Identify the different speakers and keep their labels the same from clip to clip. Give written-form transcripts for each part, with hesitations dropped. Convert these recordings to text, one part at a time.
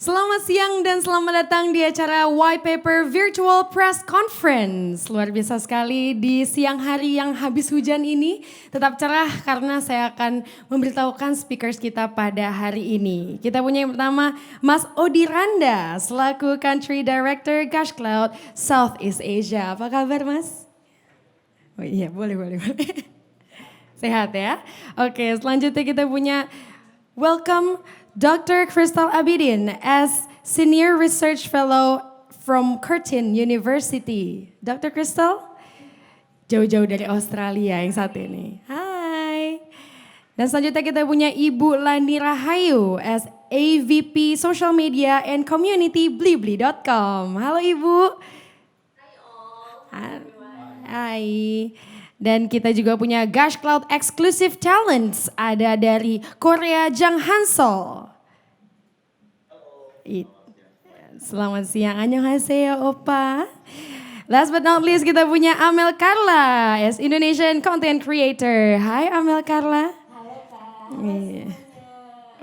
Speaker 1: Selamat siang dan selamat datang di acara White Paper Virtual Press Conference. Luar biasa sekali di siang hari yang habis hujan ini. Tetap cerah karena saya akan memberitahukan speakers kita pada hari ini. Kita punya yang pertama Mas Odi Randa selaku Country Director Gash Cloud Southeast Asia. Apa kabar Mas? Oh iya boleh. Sehat ya? Oke selanjutnya kita punya welcome Dr. Crystal Abidin as Senior Research Fellow from Curtin University. Dr. Crystal, jauh-jauh dari Australia yang satu ini. Hai. Dan selanjutnya kita punya Ibu Lani Rahayu as AVP Social Media and Community Blibli.com. Halo Ibu. Hai. Dan kita juga punya Gash Cloud Exclusive Talents. Ada dari Korea Jang Hansol. Selamat siang, annyeonghaseyo Opa. Last but not least kita punya Amel Carla as Indonesian Content Creator. Hai Amel Carla.
Speaker 2: Halo Kak.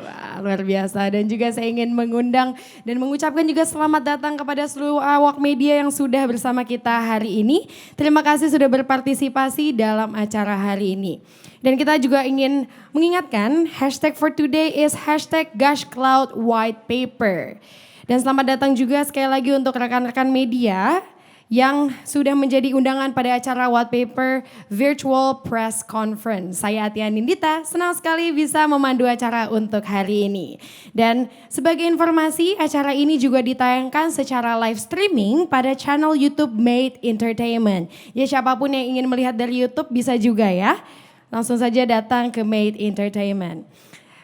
Speaker 1: Wah, luar biasa dan juga saya ingin mengundang dan mengucapkan juga selamat datang kepada seluruh awak media yang sudah bersama kita hari ini. Terima kasih sudah berpartisipasi dalam acara hari ini. Dan kita juga ingin mengingatkan hashtag for today is hashtag Gash Cloud White Paper. Dan selamat datang juga sekali lagi untuk rekan-rekan media yang sudah menjadi undangan pada acara White Paper Virtual Press Conference. Saya Atia Nindita, senang sekali bisa memandu acara untuk hari ini. Dan sebagai informasi, acara ini juga ditayangkan secara live streaming pada channel YouTube Made Entertainment. Ya siapapun yang ingin melihat dari YouTube bisa juga ya. Langsung saja datang ke Made Entertainment.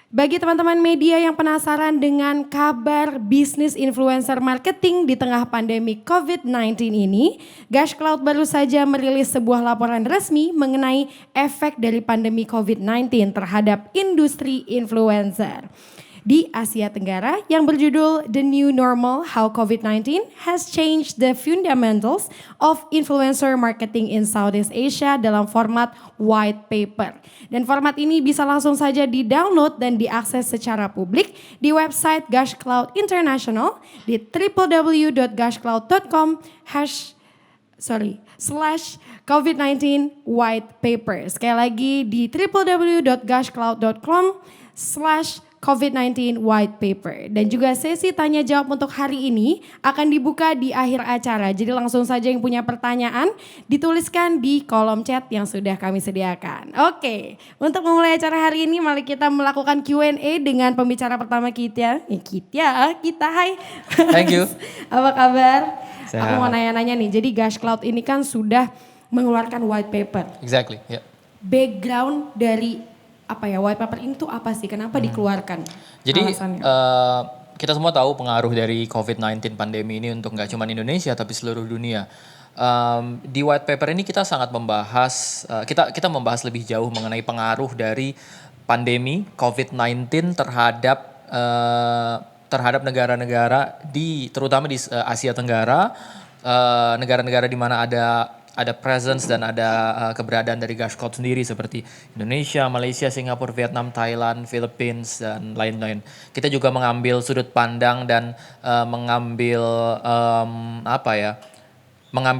Speaker 1: Bagi teman-teman media yang penasaran dengan kabar bisnis influencer marketing di tengah pandemi COVID-19 ini, Gash Cloud baru saja merilis sebuah laporan resmi mengenai efek dari pandemi COVID-19 terhadap industri influencer di Asia Tenggara yang berjudul The New Normal, How COVID-19 Has Changed the Fundamentals of Influencer Marketing in Southeast Asia dalam format white paper. Dan format ini bisa langsung saja di-download dan diakses secara publik di website Gash Cloud International di www.gashcloud.com /COVID-19 white paper. Sekali lagi di www.gashcloud.com/COVID-19 white paper. Dan juga sesi tanya jawab untuk hari ini akan dibuka di akhir acara. Jadi langsung saja yang punya pertanyaan dituliskan di kolom chat yang sudah kami sediakan. Oke, untuk memulai acara hari ini mari kita melakukan Q&A dengan pembicara pertama kita. Kita hai.
Speaker 3: Thank you.
Speaker 1: Apa kabar?
Speaker 3: Sehat.
Speaker 1: Aku mau nanya-nanya nih. Jadi Gash Cloud ini kan sudah mengeluarkan white paper.
Speaker 3: Exactly, yeah.
Speaker 1: Background dari white paper ini tuh apa sih? Kenapa dikeluarkan?
Speaker 3: Jadi
Speaker 1: Alasannya.
Speaker 3: kita semua tahu pengaruh dari COVID-19 pandemi ini untuk nggak cuma Indonesia tapi seluruh dunia. Di white paper ini kita sangat membahas, kita membahas lebih jauh mengenai pengaruh dari pandemi COVID-19 terhadap negara-negara terutama di Asia Tenggara, negara-negara di mana ada presence dan ada keberadaan dari Gash Cloud sendiri seperti Indonesia, Malaysia, Singapura, Vietnam, Thailand, Philippines dan lain-lain. Kita juga mengambil sudut pandang dan mengambil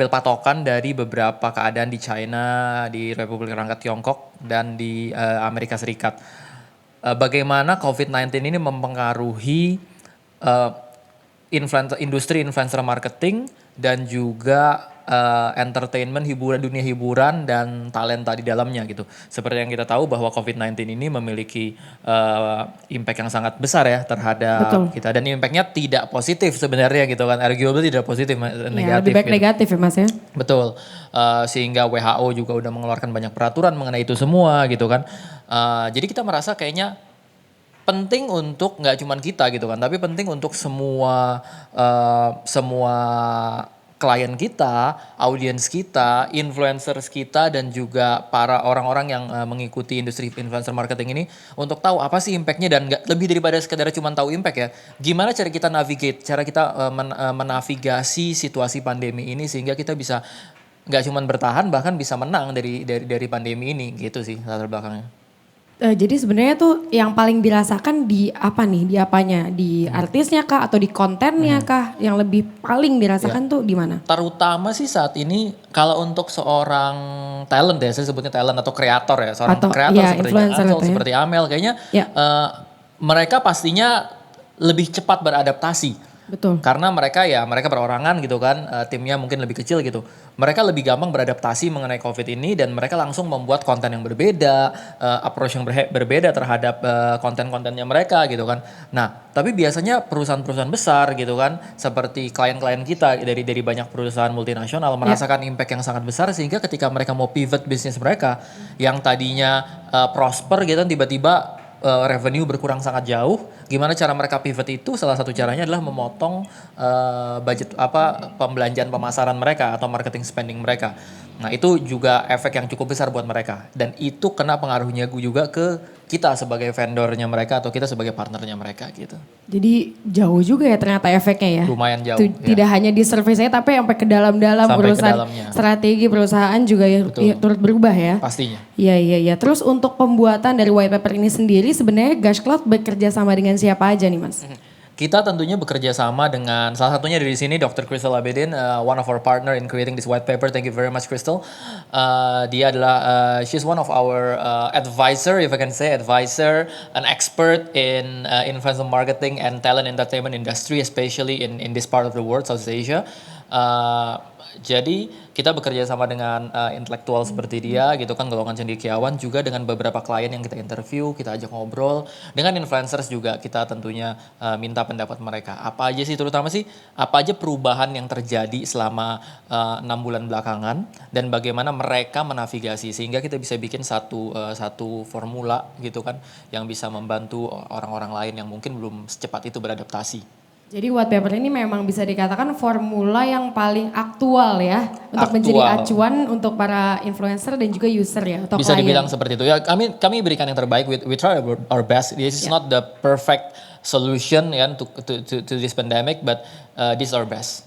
Speaker 3: patokan dari beberapa keadaan di China, di Republik Rakyat Tiongkok dan di Amerika Serikat. Bagaimana COVID-19 ini mempengaruhi industri influencer marketing dan juga entertainment, dunia hiburan dan talenta di dalamnya gitu. Seperti yang kita tahu bahwa COVID-19 ini memiliki impact yang sangat besar ya terhadap
Speaker 1: Betul.
Speaker 3: kita. Dan impactnya tidak positif sebenarnya gitu kan. Arguably tidak positif, negatif.
Speaker 1: Ya, lebih baik
Speaker 3: gitu.
Speaker 1: negatif ya Mas ya.
Speaker 3: Betul, sehingga WHO juga udah mengeluarkan banyak peraturan mengenai itu semua gitu kan. Jadi kita merasa kayaknya penting untuk nggak cuman kita gitu kan, tapi penting untuk semua klien kita, audiens kita, influencers kita dan juga para orang-orang yang mengikuti industri influencer marketing ini untuk tahu apa sih impactnya dan nggak lebih daripada sekedar cuma tahu impact ya. Gimana cara kita menavigasi situasi pandemi ini sehingga kita bisa nggak cuma bertahan bahkan bisa menang dari pandemi ini gitu sih latar belakangnya.
Speaker 1: Jadi sebenarnya tuh yang paling dirasakan di apa nih? Di apanya? Di artisnya kah atau di kontennya kah? Yang lebih paling dirasakan tuh di mana?
Speaker 3: Terutama sih saat ini kalau untuk seorang talent ya, saya sebutnya talent atau kreator ya, seorang
Speaker 1: Atau
Speaker 3: kreator
Speaker 1: ya
Speaker 3: seperti
Speaker 1: influencer
Speaker 3: Ansel,
Speaker 1: itu ya?
Speaker 3: seperti Amel, kayaknya
Speaker 1: Ya.
Speaker 3: mereka pastinya lebih cepat beradaptasi.
Speaker 1: Betul.
Speaker 3: Karena mereka berorangan gitu kan, timnya mungkin lebih kecil gitu. Mereka lebih gampang beradaptasi mengenai COVID ini dan mereka langsung membuat konten yang berbeda, approach yang berbeda terhadap konten-kontennya mereka gitu kan. Nah, tapi biasanya perusahaan-perusahaan besar gitu kan, seperti klien-klien kita dari banyak perusahaan multinasional merasakan impact yang sangat besar sehingga ketika mereka mau pivot bisnis mereka yang tadinya prosper gitu kan tiba-tiba revenue berkurang sangat jauh. Gimana cara mereka pivot itu? Salah satu caranya adalah memotong budget pembelanjaan pemasaran mereka atau marketing spending mereka. Nah, itu juga efek yang cukup besar buat mereka dan itu kena pengaruhnya juga ke kita sebagai vendornya mereka atau kita sebagai partnernya mereka gitu.
Speaker 1: Jadi jauh juga ya ternyata efeknya ya.
Speaker 3: Lumayan jauh.
Speaker 1: Tuh,
Speaker 3: Ya.
Speaker 1: tidak hanya di service-nya tapi sampai ke dalam-dalam
Speaker 3: Sampai ke
Speaker 1: urusan
Speaker 3: dalamnya.
Speaker 1: strategi perusahaan juga ya turut berubah ya.
Speaker 3: Pastinya.
Speaker 1: Iya. Terus untuk pembuatan dari white paper ini sendiri sebenarnya Gush Cloud bekerja sama dengan siapa aja nih Mas?
Speaker 3: Kita tentunya bekerja sama dengan salah satunya dari sini Dr. Crystal Abedin, one of our partner in creating this white paper. Thank you very much, Crystal. Dia adalah she's one of our advisor, if I can say advisor, an expert in influencer marketing and talent entertainment industry, especially in this part of the world, Southeast Asia. Jadi kita bekerja sama dengan intelektual seperti dia gitu kan, golongan cendekiawan, juga dengan beberapa klien yang kita interview, kita ajak ngobrol, dengan influencers juga kita tentunya minta pendapat mereka. Apa aja sih terutama sih apa aja perubahan yang terjadi selama 6 bulan belakangan dan bagaimana mereka menavigasi sehingga kita bisa bikin satu formula gitu kan yang bisa membantu orang-orang lain yang mungkin belum secepat itu beradaptasi.
Speaker 1: Jadi white paper ini memang bisa dikatakan formula yang paling aktual ya untuk menjadi acuan untuk para influencer dan juga user ya atau
Speaker 3: bisa
Speaker 1: klien.
Speaker 3: dibilang seperti itu ya. Kami berikan yang terbaik. We try our best. This is not the perfect solution ya to this pandemic, but this is our best.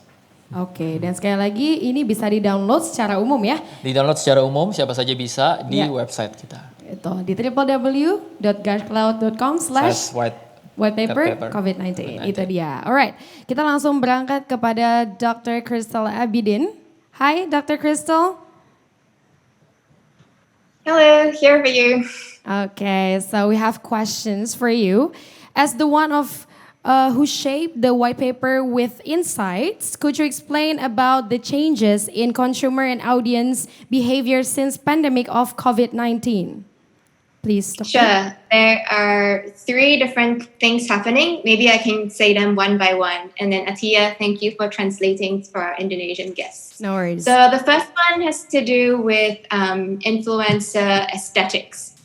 Speaker 1: Oke, dan sekali lagi ini bisa di-download secara umum ya.
Speaker 3: Di-download secara umum, siapa saja bisa di website kita.
Speaker 1: Itu di www.gushcloud.com/whitepaper COVID-19. Itu dia. Alright, kita langsung berangkat kepada Dr. Crystal Abedin. Hi, Dr. Crystal.
Speaker 2: Hello, here for you.
Speaker 1: Okay, so we have questions for you. As the one of who shaped the white paper with insights, could you explain about the changes in consumer and audience behavior since pandemic of COVID-19? Please, Dr.
Speaker 2: Sure. There are 3 different things happening. Maybe I can say them one by one. And then Atia, thank you for translating for our Indonesian guests.
Speaker 1: No worries.
Speaker 2: So the first one has to do with influencer aesthetics.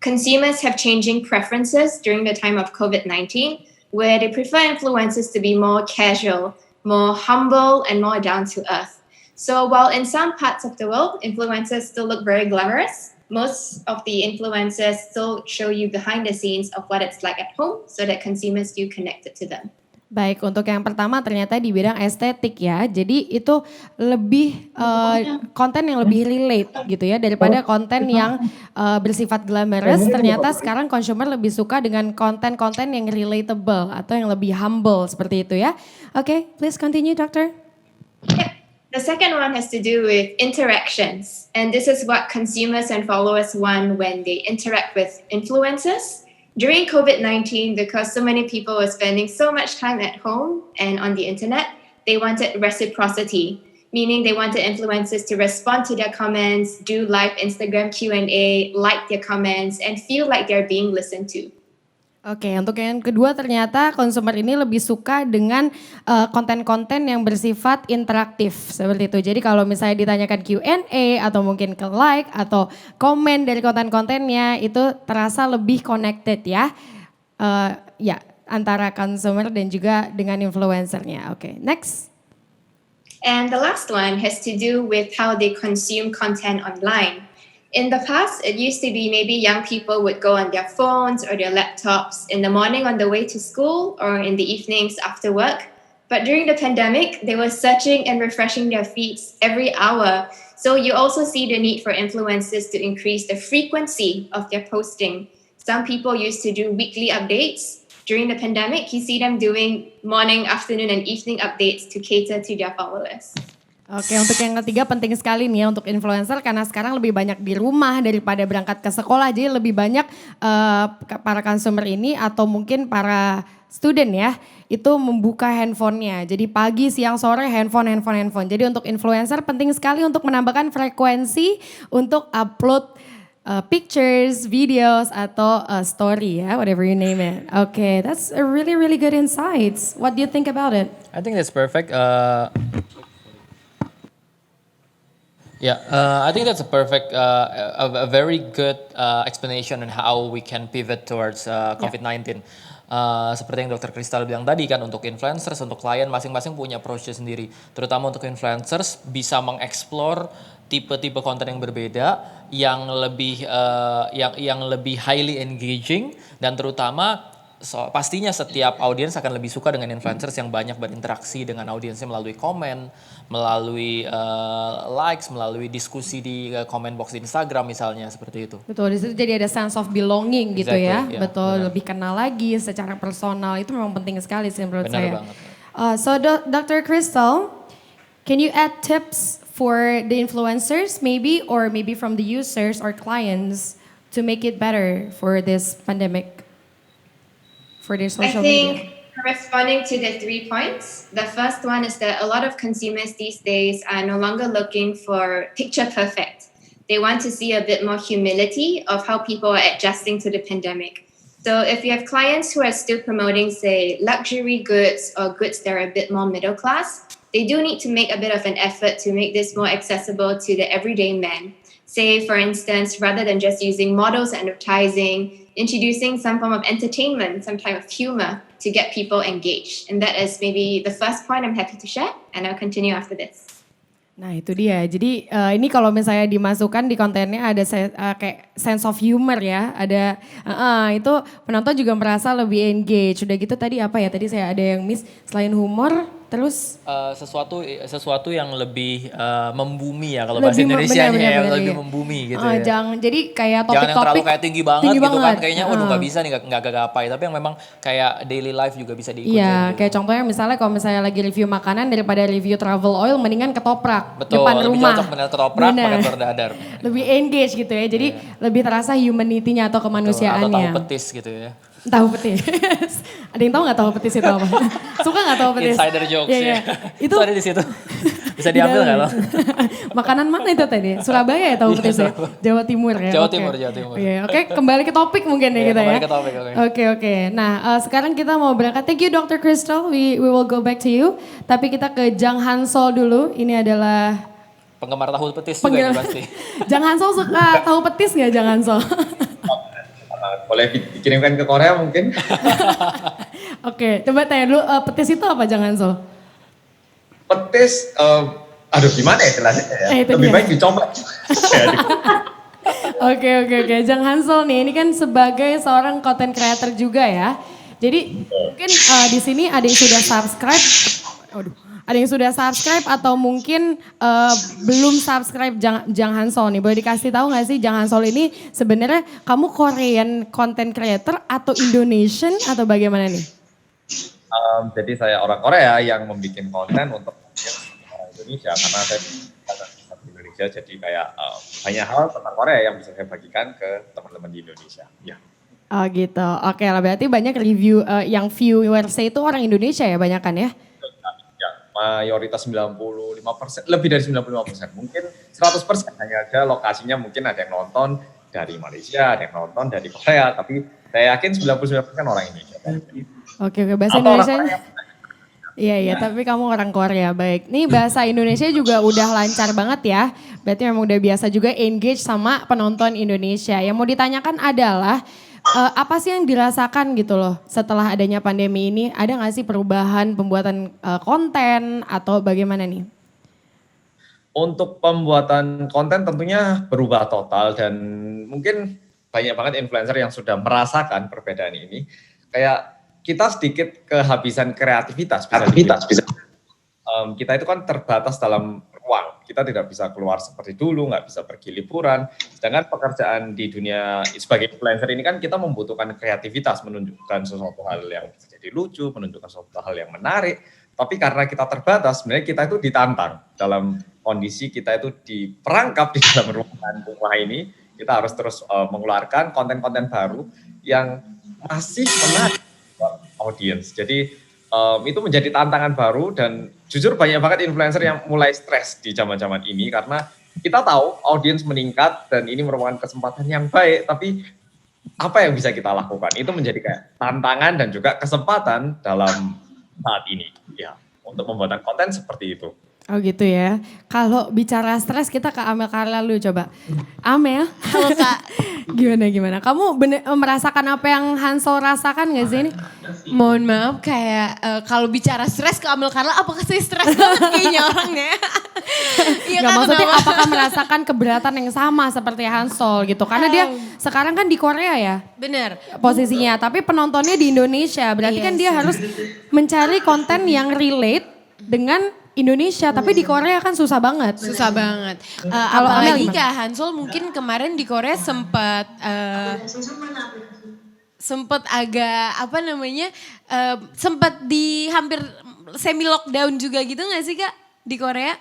Speaker 2: Consumers have changing preferences during the time of COVID-19, where they prefer influencers to be more casual, more humble, and more down to earth. So while in some parts of the world, influencers still look very glamorous, most of the influencers still show you behind the scenes of what it's like at home so that consumers feel connected to them.
Speaker 1: Baik, untuk yang pertama ternyata di bidang estetik ya. Jadi itu lebih konten yang lebih relate gitu ya daripada konten yang bersifat glamorous. Ternyata sekarang consumer lebih suka dengan konten-konten yang relatable atau yang lebih humble seperti itu ya. Oke, please continue, Doctor.
Speaker 2: Yep. The second one has to do with interactions. And this is what consumers and followers want when they interact with influencers. During COVID-19, because so many people were spending so much time at home and on the internet, they wanted reciprocity, meaning they wanted influencers to respond to their comments, do live Instagram Q&A, like their comments, and feel like they're being listened to.
Speaker 1: Oke, untuk yang kedua ternyata konsumer ini lebih suka dengan konten-konten yang bersifat interaktif seperti itu. Jadi kalau misalnya ditanyakan Q&A atau mungkin ke like atau komen dari konten-kontennya itu terasa lebih connected ya. Ya, antara consumer dan juga dengan influencernya. Oke, next.
Speaker 2: And the last one has to do with how they consume content online. In the past, it used to be maybe young people would go on their phones or their laptops in the morning on the way to school or in the evenings after work. But during the pandemic, they were searching and refreshing their feeds every hour. So you also see the need for influencers to increase the frequency of their posting. some people used to do weekly updates. During the pandemic, you see them doing morning, afternoon, and evening updates to cater to their followers.
Speaker 1: Oke, untuk yang ketiga penting sekali nih ya untuk influencer karena sekarang lebih banyak di rumah daripada berangkat ke sekolah. Jadi lebih banyak para consumer ini atau mungkin para student ya itu membuka handphonenya. Jadi pagi, siang, sore handphone. Jadi untuk influencer penting sekali untuk menambahkan frekuensi untuk upload pictures, videos atau story ya, whatever you name it. Okay, that's a really good insights. What do you think about it?
Speaker 3: I think that's perfect. I think that's a perfect, a very good explanation on how we can pivot towards COVID-19. Seperti yang Dr. Crystal bilang tadi kan, untuk influencers, untuk klien masing-masing punya approach sendiri. Terutama untuk influencers bisa mengeksplor tipe-tipe konten yang berbeda, yang lebih highly engaging, dan terutama pastinya setiap audiens akan lebih suka dengan influencers yang banyak berinteraksi dengan audiensnya melalui komen, melalui likes, melalui diskusi di comment box di Instagram misalnya, seperti itu.
Speaker 1: Betul, di situ jadi ada sense of belonging gitu ya.
Speaker 3: Exactly, yeah,
Speaker 1: Betul,
Speaker 3: benar.
Speaker 1: lebih kenal lagi secara personal. Itu memang penting sekali sih menurut
Speaker 3: Benar
Speaker 1: saya.
Speaker 3: banget.
Speaker 1: So Dr. Crystal, can you add tips for the influencers maybe or maybe from the users or clients to make it better for this pandemic? For their social
Speaker 2: I think
Speaker 1: media.
Speaker 2: responding to the 3 points, the first one is that a lot of consumers these days are no longer looking for picture perfect. They want to see a bit more humility of how people are adjusting to the pandemic. So if you have clients who are still promoting, say, luxury goods or goods that are a bit more middle class, they do need to make a bit of an effort to make this more accessible to the everyday man. Say, for instance, rather than just using models advertising, introducing some form of entertainment, some type of humor to get people engaged. And that is maybe the first point I'm happy to share, and I'll continue after this.
Speaker 1: Nah itu dia, jadi ini kalau misalnya dimasukkan di kontennya ada kayak sense of humor ya, ada itu penonton juga merasa lebih engage. Udah gitu tadi apa ya, tadi saya ada yang miss selain humor terus
Speaker 3: Sesuatu yang lebih membumi ya, kalau bahasa
Speaker 1: lebih
Speaker 3: Indonesianya ya,
Speaker 1: benar,
Speaker 3: lebih
Speaker 1: iya.
Speaker 3: membumi gitu ya.
Speaker 1: Jangan jadi kayak
Speaker 3: Jangan yang terlalu
Speaker 1: topik-topik
Speaker 3: kayak tinggi banget gitu kan, kayaknya waduh nggak bisa nih, nggak gapai. Tapi yang memang kayak daily life juga bisa diikutin.
Speaker 1: Iya,
Speaker 3: gitu.
Speaker 1: kayak contohnya misalnya kalau misalnya lagi review makanan daripada review travel oil, mendingan ketoprak
Speaker 3: Betul,
Speaker 1: depan
Speaker 3: lebih
Speaker 1: rumah.
Speaker 3: cocok bener ketoprak
Speaker 1: Bener.
Speaker 3: pakai telur dadar.
Speaker 1: Lebih engage gitu ya, jadi lebih terasa humanity-nya atau
Speaker 3: Atau
Speaker 1: kemanusiaannya.
Speaker 3: tahu petis gitu ya.
Speaker 1: Tahu petis. Ada yang tahu nggak tahu petis itu apa? Suka nggak tahu petis?
Speaker 3: Insider jokes
Speaker 1: Iya,
Speaker 3: ya.
Speaker 1: iya. Itu
Speaker 3: ada di situ. Bisa diambil nggak lo?
Speaker 1: Makanan mana itu tadi? Surabaya ya tahu petis ya? Jawa Timur ya?
Speaker 3: Jawa
Speaker 1: Oke.
Speaker 3: Timur, Jawa Timur.
Speaker 1: Oke, kembali ke topik mungkin ya
Speaker 3: Iya,
Speaker 1: kita ya.
Speaker 3: kembali ke topik, oke.
Speaker 1: Oke. Nah, sekarang kita mau berangkat. Thank you Dr. Crystal. We will go back to you. Tapi kita ke Jang Hansol dulu. Ini adalah
Speaker 3: Penggemar tahu petis juga nih pasti.
Speaker 1: Jang Hansol suka tahu petis nggak Jang Hansol?
Speaker 4: Boleh dikirimkan ke Korea mungkin?
Speaker 1: Oke, coba tanya dulu petis itu apa Jang Hansol?
Speaker 4: Petis, aduh gimana ya jelasinnya ya?
Speaker 1: Itu
Speaker 4: Lebih
Speaker 1: dia.
Speaker 4: baik dicomot.
Speaker 1: Oke. Jang Hansol nih, ini kan sebagai seorang content creator juga ya. Jadi mungkin di sini ada yang sudah subscribe. Ada yang sudah subscribe atau mungkin belum subscribe Jang Hansol nih. Boleh dikasih tahu nggak sih Jang Hansol ini sebenarnya kamu Korean content creator atau Indonesian atau bagaimana nih?
Speaker 4: Jadi saya orang Korea yang membuat konten untuk orang Indonesia karena saya di Indonesia, jadi kayak banyak hal tentang Korea yang bisa saya bagikan ke teman-teman di Indonesia. Ya.
Speaker 1: Oh gitu. Oke lah berarti banyak review yang viewers itu orang Indonesia ya banyak kan ya?
Speaker 4: Ya, mayoritas 95%, lebih dari 95%, mungkin 100%, hanya aja lokasinya mungkin ada yang nonton dari Malaysia, ada yang nonton dari Korea, tapi saya yakin 99% orang Indonesia.
Speaker 1: Oke, bahasa
Speaker 4: Atau orang
Speaker 1: Indonesia. Iya, tapi kamu orang Korea, baik. Nih bahasa Indonesia juga udah lancar banget ya. Berarti memang udah biasa juga engage sama penonton Indonesia. Yang mau ditanyakan adalah, apa sih yang dirasakan gitu loh setelah adanya pandemi ini? Ada gak sih perubahan pembuatan konten atau bagaimana nih?
Speaker 4: Untuk pembuatan konten tentunya berubah total dan mungkin banyak banget influencer yang sudah merasakan perbedaan ini. Kayak kita sedikit kehabisan kreativitas. Kita itu kan terbatas dalam ruang. Kita tidak bisa keluar seperti dulu, nggak bisa pergi liburan. Sedangkan pekerjaan di dunia sebagai influencer ini kan kita membutuhkan kreativitas, menunjukkan sesuatu hal yang bisa jadi lucu, menunjukkan sesuatu hal yang menarik. Tapi karena kita terbatas, sebenarnya kita itu ditantang dalam kondisi kita itu diperangkap di dalam rumah ini. Kita harus terus mengeluarkan konten-konten baru yang masih menarik audiens. Jadi itu menjadi tantangan baru dan jujur banyak banget influencer yang mulai stres di zaman-zaman ini karena kita tahu audiens meningkat dan ini merupakan kesempatan yang baik, tapi apa yang bisa kita lakukan? Itu menjadi kayak tantangan dan juga kesempatan dalam saat ini ya untuk membuat konten seperti itu.
Speaker 1: Oh gitu ya. Kalau bicara stres kita ke Amel Carla dulu coba. Amel,
Speaker 5: Halo Kak,
Speaker 1: gimana? Kamu merasakan apa yang Hansol rasakan gak sih ini?
Speaker 5: mohon maaf kayak kalau bicara stres ke Amel Carla, apakah saya stres banget kayaknya orangnya? Iya
Speaker 1: Gak
Speaker 5: kan,
Speaker 1: maksudnya
Speaker 5: kenapa?
Speaker 1: apakah merasakan keberatan yang sama seperti Hansol gitu. Karena dia sekarang kan di Korea ya
Speaker 5: Bener,
Speaker 1: posisinya. Tapi penontonnya di Indonesia. Berarti
Speaker 5: Iya
Speaker 1: kan dia
Speaker 5: sih.
Speaker 1: harus mencari konten yang relate dengan Indonesia. Tapi di Korea kan susah banget.
Speaker 5: susah banget.
Speaker 1: Kalau Amel
Speaker 5: Apalagi
Speaker 1: gimana?
Speaker 5: Kak Hansol mungkin kemarin di Korea sempat agak apa namanya, sempat di hampir semi lockdown juga gitu gak sih Kak di Korea?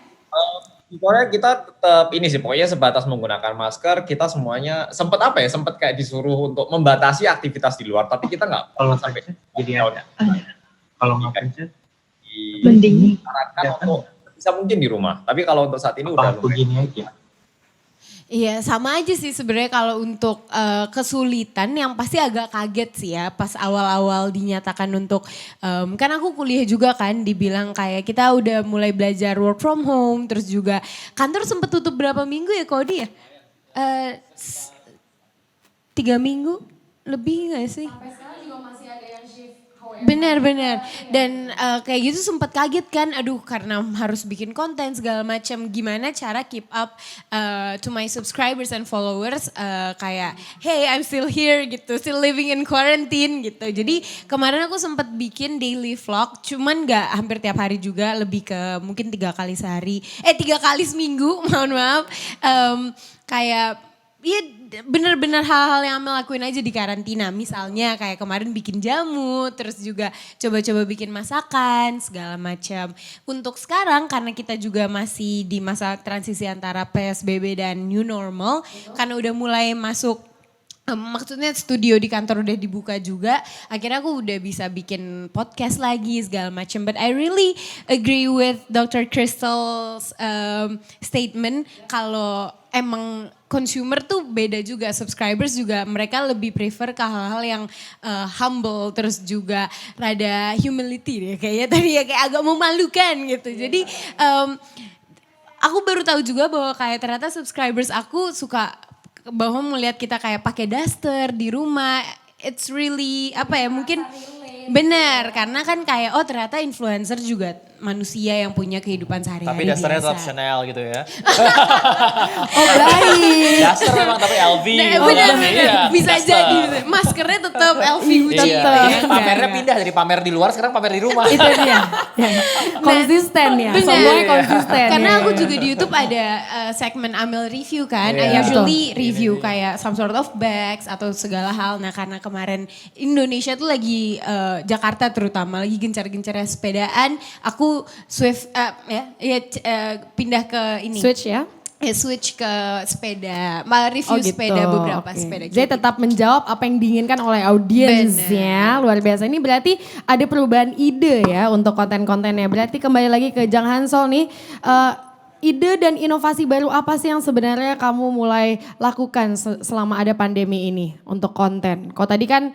Speaker 4: Di Korea kita tetap ini sih, pokoknya sebatas menggunakan masker, kita semuanya sempat sempat kayak disuruh untuk membatasi aktivitas di luar, tapi kita nggak
Speaker 6: Kalau
Speaker 4: sampai
Speaker 6: jadi ada. Kalau nggak pencet,
Speaker 4: disarankan untuk bisa mungkin di rumah. Tapi kalau untuk saat ini udah
Speaker 6: apa begini aja.
Speaker 5: Iya sama aja sih sebenarnya kalau untuk kesulitan yang pasti agak kaget sih ya pas awal-awal dinyatakan untuk kan aku kuliah juga kan dibilang kayak kita udah mulai belajar work from home terus juga kantor sempat tutup berapa minggu ya Kodi ya? 3 minggu lebih gak sih? Benar-benar dan kayak gitu sempat kaget kan, aduh karena harus bikin konten segala macam, gimana cara keep up to my subscribers and followers kayak hey I'm still here gitu, still living in quarantine gitu. Jadi kemarin aku sempat bikin daily vlog, cuman nggak hampir tiap hari juga, lebih ke mungkin 3 kali sehari, 3 kali seminggu, mohon maaf, kayak iya bener-bener hal-hal yang Amel lakuin aja di karantina. Misalnya kayak kemarin bikin jamu, terus juga coba-coba bikin masakan, segala macam. Untuk sekarang karena kita juga masih di masa transisi antara PSBB dan new normal, karena udah mulai masuk maksudnya studio di kantor udah dibuka juga, akhirnya aku udah bisa bikin podcast lagi segala macam. But I really agree with Dr. Crystal's statement kalau emang consumer tuh beda juga, subscribers juga mereka lebih prefer ke hal-hal yang humble, terus juga rada humility deh kayaknya tadi ya, kayak agak memalukan gitu. Jadi aku baru tahu juga bahwa kayak ternyata subscribers aku suka bahwa melihat kita kayak pakai daster di rumah, it's really apa ya mungkin benar karena kan kayak oh ternyata influencer juga manusia yang punya kehidupan sehari-hari.
Speaker 3: Tapi dasarnya
Speaker 5: biasa.
Speaker 3: tetap Chanel gitu ya.
Speaker 1: Oh baik.
Speaker 3: Dasar memang tapi LV.
Speaker 5: Nah,
Speaker 3: gitu.
Speaker 5: benar,
Speaker 3: Iya,
Speaker 5: bisa
Speaker 3: dasar.
Speaker 5: jadi maskernya tetap LV Gucci.
Speaker 3: Iya,
Speaker 1: Tetap.
Speaker 3: iya, pamernya pindah dari pamer di luar sekarang pamer di rumah.
Speaker 1: Itu dia. Ya. Konsisten ya.
Speaker 5: Benar.
Speaker 1: Semuanya konsisten.
Speaker 5: Karena
Speaker 1: ya.
Speaker 5: aku juga di YouTube ada segmen Amel review kan. I
Speaker 3: Iya.
Speaker 5: usually review kayak some sort of bags atau segala hal. Nah karena kemarin Indonesia tuh lagi Jakarta terutama lagi gencar-gencarnya sepedaan. Aku pindah ke ini.
Speaker 1: Switch ya.
Speaker 5: Switch ke sepeda. Malah review sepeda beberapa
Speaker 1: Oke.
Speaker 5: sepeda.
Speaker 1: Jadi
Speaker 5: gitu.
Speaker 1: tetap menjawab apa yang diinginkan oleh audiensnya. Luar biasa. Ini berarti ada perubahan ide ya untuk konten-kontennya. Berarti kembali lagi ke Jang Hansol nih. Ide dan inovasi baru apa sih yang sebenarnya kamu mulai lakukan selama ada pandemi ini untuk konten? Kalau tadi kan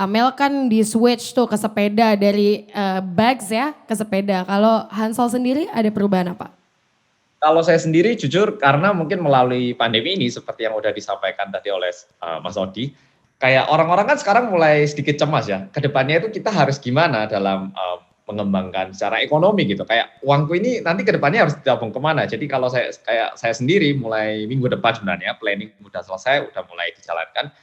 Speaker 1: Amel kan di switch tuh ke sepeda dari bags ya ke sepeda. Kalau Hansol sendiri ada perubahan apa?
Speaker 4: Kalau saya sendiri jujur karena mungkin melalui pandemi ini seperti yang udah disampaikan tadi oleh Mas Odi, kayak orang-orang kan sekarang mulai sedikit cemas ya. Kedepannya itu kita harus gimana dalam mengembangkan secara ekonomi gitu. Kayak uangku ini nanti kedepannya harus ditabung kemana. Jadi kalau saya sendiri mulai minggu depan sebenarnya planning udah selesai, udah mulai dijalankan.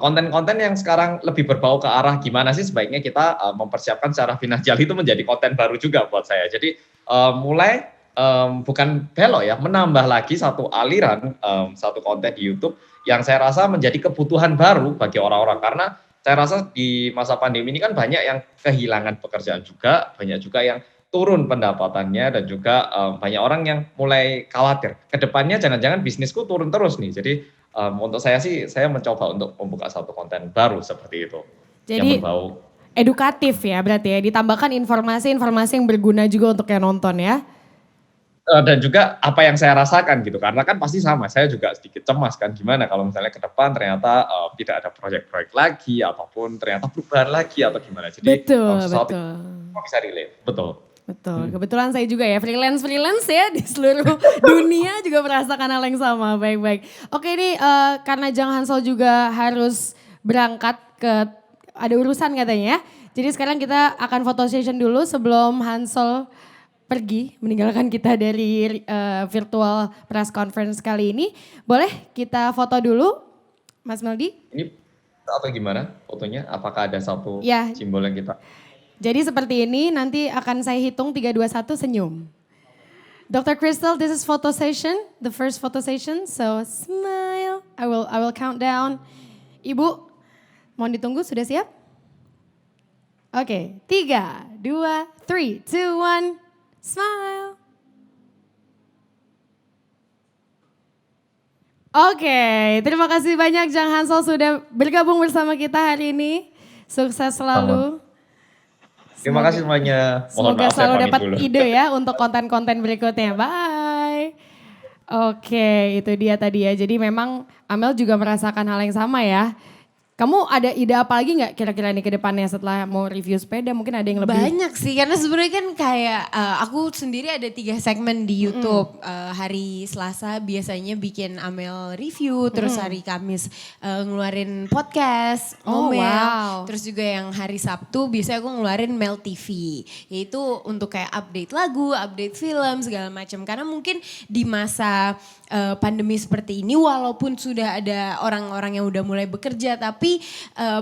Speaker 4: Konten-konten yang sekarang lebih berbau ke arah gimana sih sebaiknya kita mempersiapkan secara finansial itu menjadi konten baru juga buat saya. Jadi mulai bukan belok ya, menambah lagi satu aliran, satu konten di YouTube yang saya rasa menjadi kebutuhan baru bagi orang-orang. Karena saya rasa di masa pandemi ini kan banyak yang kehilangan pekerjaan juga, banyak juga yang turun pendapatannya, dan juga banyak orang yang mulai khawatir. Kedepannya jangan-jangan bisnisku turun terus nih. Jadi untuk saya sih, saya mencoba untuk membuka satu konten baru seperti itu.
Speaker 1: Jadi
Speaker 4: yang berbau.
Speaker 1: edukatif ya berarti ya, ditambahkan informasi-informasi yang berguna juga untuk yang nonton ya.
Speaker 4: Dan juga apa yang saya rasakan gitu, karena kan pasti sama, saya juga sedikit cemas kan, gimana kalau misalnya ke depan ternyata tidak ada proyek-proyek lagi, ataupun ternyata perubahan lagi atau gimana. Jadi
Speaker 1: Betul,
Speaker 4: sesuatu
Speaker 1: betul.
Speaker 4: yang bisa relate, betul.
Speaker 1: Betul, kebetulan saya juga ya freelance ya di seluruh dunia juga merasakan hal yang sama, baik-baik. Oke ini karena Jang Hansol juga harus berangkat ada urusan katanya ya. Jadi sekarang kita akan photo session dulu sebelum Hansol pergi meninggalkan kita dari virtual press conference kali ini. Boleh kita foto dulu Mas Meldi?
Speaker 4: Ini atau gimana fotonya? Apakah ada satu
Speaker 1: Ya.
Speaker 4: simbol yang kita...
Speaker 1: Jadi seperti ini, nanti akan saya hitung 3, 2, 1 senyum. Dr. Crystal, this is photo session, the first photo session. So smile, I will count down. Ibu, mohon ditunggu, sudah siap? Oke, 3, 2, 3, 2, 1, smile. Oke, terima kasih banyak Jang Hansol sudah bergabung bersama kita hari ini. Sukses selalu.
Speaker 4: Terima kasih semuanya. Mohon
Speaker 1: Semoga
Speaker 4: maaf saya
Speaker 1: selalu
Speaker 4: pamit
Speaker 1: dapat
Speaker 4: dulu.
Speaker 1: ide ya untuk konten-konten berikutnya. Bye. Oke, itu dia tadi ya. Jadi memang Amel juga merasakan hal yang sama ya. Kamu ada ide apa lagi nggak kira-kira nih ke depannya setelah mau review sepeda? Mungkin ada yang lebih.
Speaker 5: Banyak sih, karena sebenarnya kan kayak aku sendiri ada 3 segmen di YouTube. Hari Selasa biasanya bikin Amel review, terus hari Kamis ngeluarin podcast,
Speaker 1: Oh,
Speaker 5: ngomel.
Speaker 1: wow.
Speaker 5: Terus juga yang hari Sabtu biasanya aku ngeluarin Mel TV. Yaitu untuk kayak update lagu, update film, segala macam. Karena mungkin di masa pandemi seperti ini, walaupun sudah ada orang-orang yang udah mulai bekerja, tapi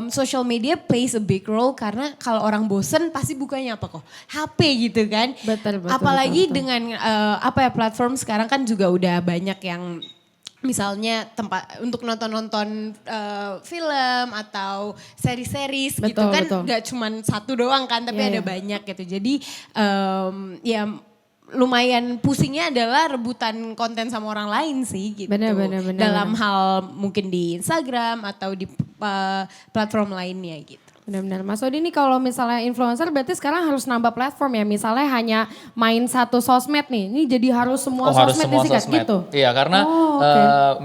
Speaker 5: social media plays a big role karena kalau orang bosen pasti bukanya apa kok? HP gitu kan.
Speaker 1: Betul, betul,
Speaker 5: Apalagi
Speaker 1: betul.
Speaker 5: dengan platform sekarang kan juga udah banyak yang misalnya tempat untuk nonton-nonton film atau seri-series gitu
Speaker 1: Betul,
Speaker 5: kan,
Speaker 1: betul.
Speaker 5: gak cuman satu doang kan, tapi
Speaker 1: Iya,
Speaker 5: ada
Speaker 1: iya.
Speaker 5: banyak gitu. Jadi ya lumayan pusingnya adalah rebutan konten sama orang lain sih gitu.
Speaker 1: Benar.
Speaker 5: Dalam hal mungkin di Instagram atau di platform lainnya gitu.
Speaker 1: Benar-benar. Mas Odi ini kalau misalnya influencer berarti sekarang harus nambah platform ya. Misalnya hanya main satu sosmed nih. Ini jadi harus semua
Speaker 3: harus
Speaker 1: sosmed
Speaker 3: semua
Speaker 1: disikat
Speaker 3: sosmed.
Speaker 1: gitu.
Speaker 3: Iya, karena
Speaker 1: Oh, oke.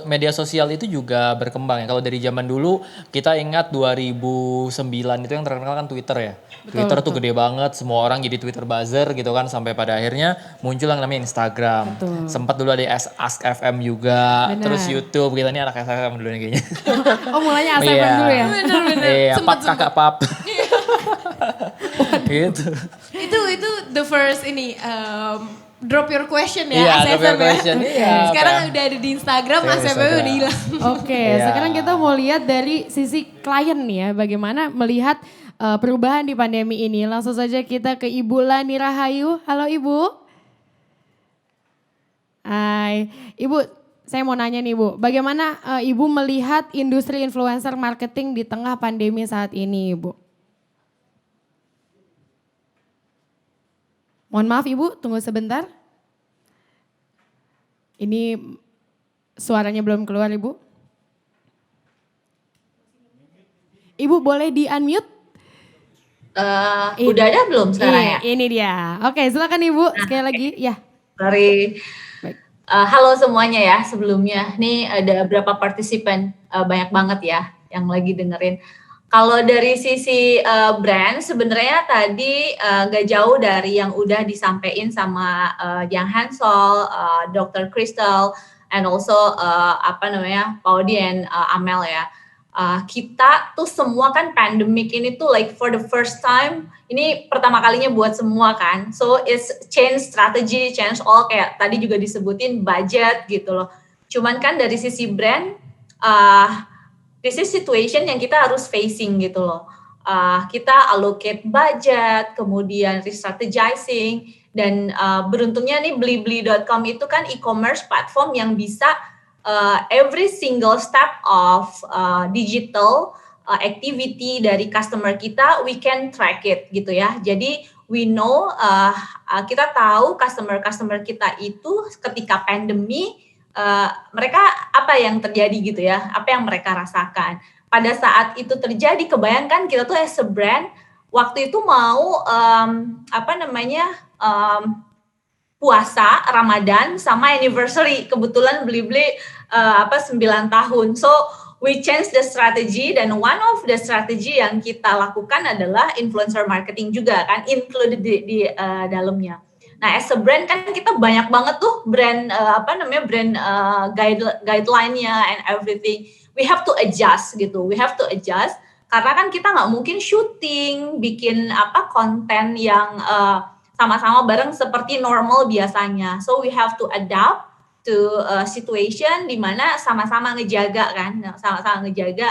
Speaker 3: media sosial itu juga berkembang ya. Kalau dari zaman dulu kita ingat 2009 itu yang terkenal kan Twitter ya. Twitter tuh gede banget, semua orang jadi Twitter buzzer gitu kan, sampai pada akhirnya muncul yang namanya Instagram.
Speaker 1: Betul.
Speaker 3: Sempat dulu ada Ask FM juga,
Speaker 1: Benar.
Speaker 3: terus YouTube. Kita ini anak FM dulu nih kayaknya.
Speaker 1: Oh mulainya ASMR
Speaker 3: Iya.
Speaker 1: dulu ya?
Speaker 3: Iya, pap kakak pap. Gitu.
Speaker 5: Itu the first ini drop your question ya,
Speaker 3: Iya,
Speaker 5: ASFM
Speaker 3: drop your
Speaker 5: ya.
Speaker 3: question, iya,
Speaker 5: Sekarang
Speaker 3: Pak.
Speaker 5: udah ada di Instagram,
Speaker 3: Iya,
Speaker 5: ASFM
Speaker 3: Instagram.
Speaker 5: udah hilang.
Speaker 1: Oke,
Speaker 3: Iya.
Speaker 1: sekarang kita mau lihat dari sisi klien nih ya, bagaimana melihat perubahan di pandemi ini. Langsung saja kita ke Ibu Lani Rahayu. Halo Ibu. Hai, Ibu, saya mau nanya nih Ibu, bagaimana Ibu melihat industri influencer marketing di tengah pandemi saat ini Ibu? Mohon maaf Ibu, tunggu sebentar. Ini suaranya belum keluar Ibu. Ibu boleh di-unmute?
Speaker 7: Udah ada belum sekarang ya?
Speaker 1: Ini dia. Oke, silakan Ibu. Sekali lagi, ya.
Speaker 7: Sorry.
Speaker 1: Baik.
Speaker 7: Halo semuanya ya sebelumnya. Nih ada berapa partisipan, banyak banget ya yang lagi dengerin. Kalau dari sisi brand sebenarnya tadi gak jauh dari yang udah disampaikan sama Jang Hansol, Dr. Crystal, and also Pak Odi and Amel ya. Kita tuh semua kan pandemic ini tuh like for the first time, ini pertama kalinya buat semua kan. So it's change strategy, change all, kayak tadi juga disebutin budget gitu loh. Cuman kan dari sisi brand, this is situation yang kita harus facing gitu loh. kita allocate budget, kemudian re-strategizing, dan beruntungnya nih Blibli.com itu kan e-commerce platform yang bisa every single step of digital activity dari customer kita, we can track it gitu ya. Jadi we know, kita tahu customer kita itu ketika pandemi, mereka apa yang terjadi gitu ya, apa yang mereka rasakan. Pada saat itu terjadi, kebayangkan kita tuh as a brand, waktu itu mau puasa, Ramadan, sama anniversary. Kebetulan Blibli 9 tahun. So, we change the strategy, dan one of the strategy yang kita lakukan adalah influencer marketing juga kan, included di dalamnya. Nah, as a brand kan kita banyak banget tuh brand guideline-nya and everything. We have to adjust gitu. We have to adjust karena kan kita nggak mungkin syuting, bikin konten yang sama-sama bareng seperti normal biasanya. So we have to adapt to situation di mana sama-sama ngejaga kan, sama-sama ngejaga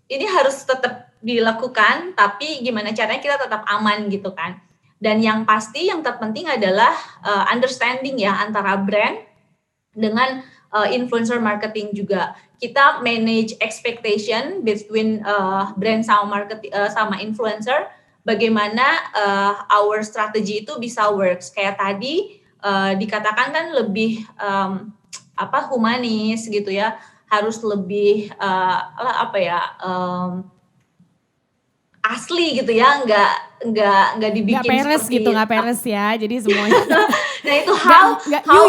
Speaker 7: ini harus tetap dilakukan, tapi gimana caranya kita tetap aman gitu kan. Dan yang pasti yang terpenting adalah understanding ya antara brand dengan influencer marketing juga. Kita manage expectation between brand sama sama influencer. Bagaimana our strategy itu bisa works. Kayak tadi dikatakan kan lebih humanis gitu ya, harus lebih asli gitu ya, nggak dibikin
Speaker 1: nggak peres
Speaker 7: seperti
Speaker 1: gitu, nggak peres ya, jadi semuanya
Speaker 7: nah itu how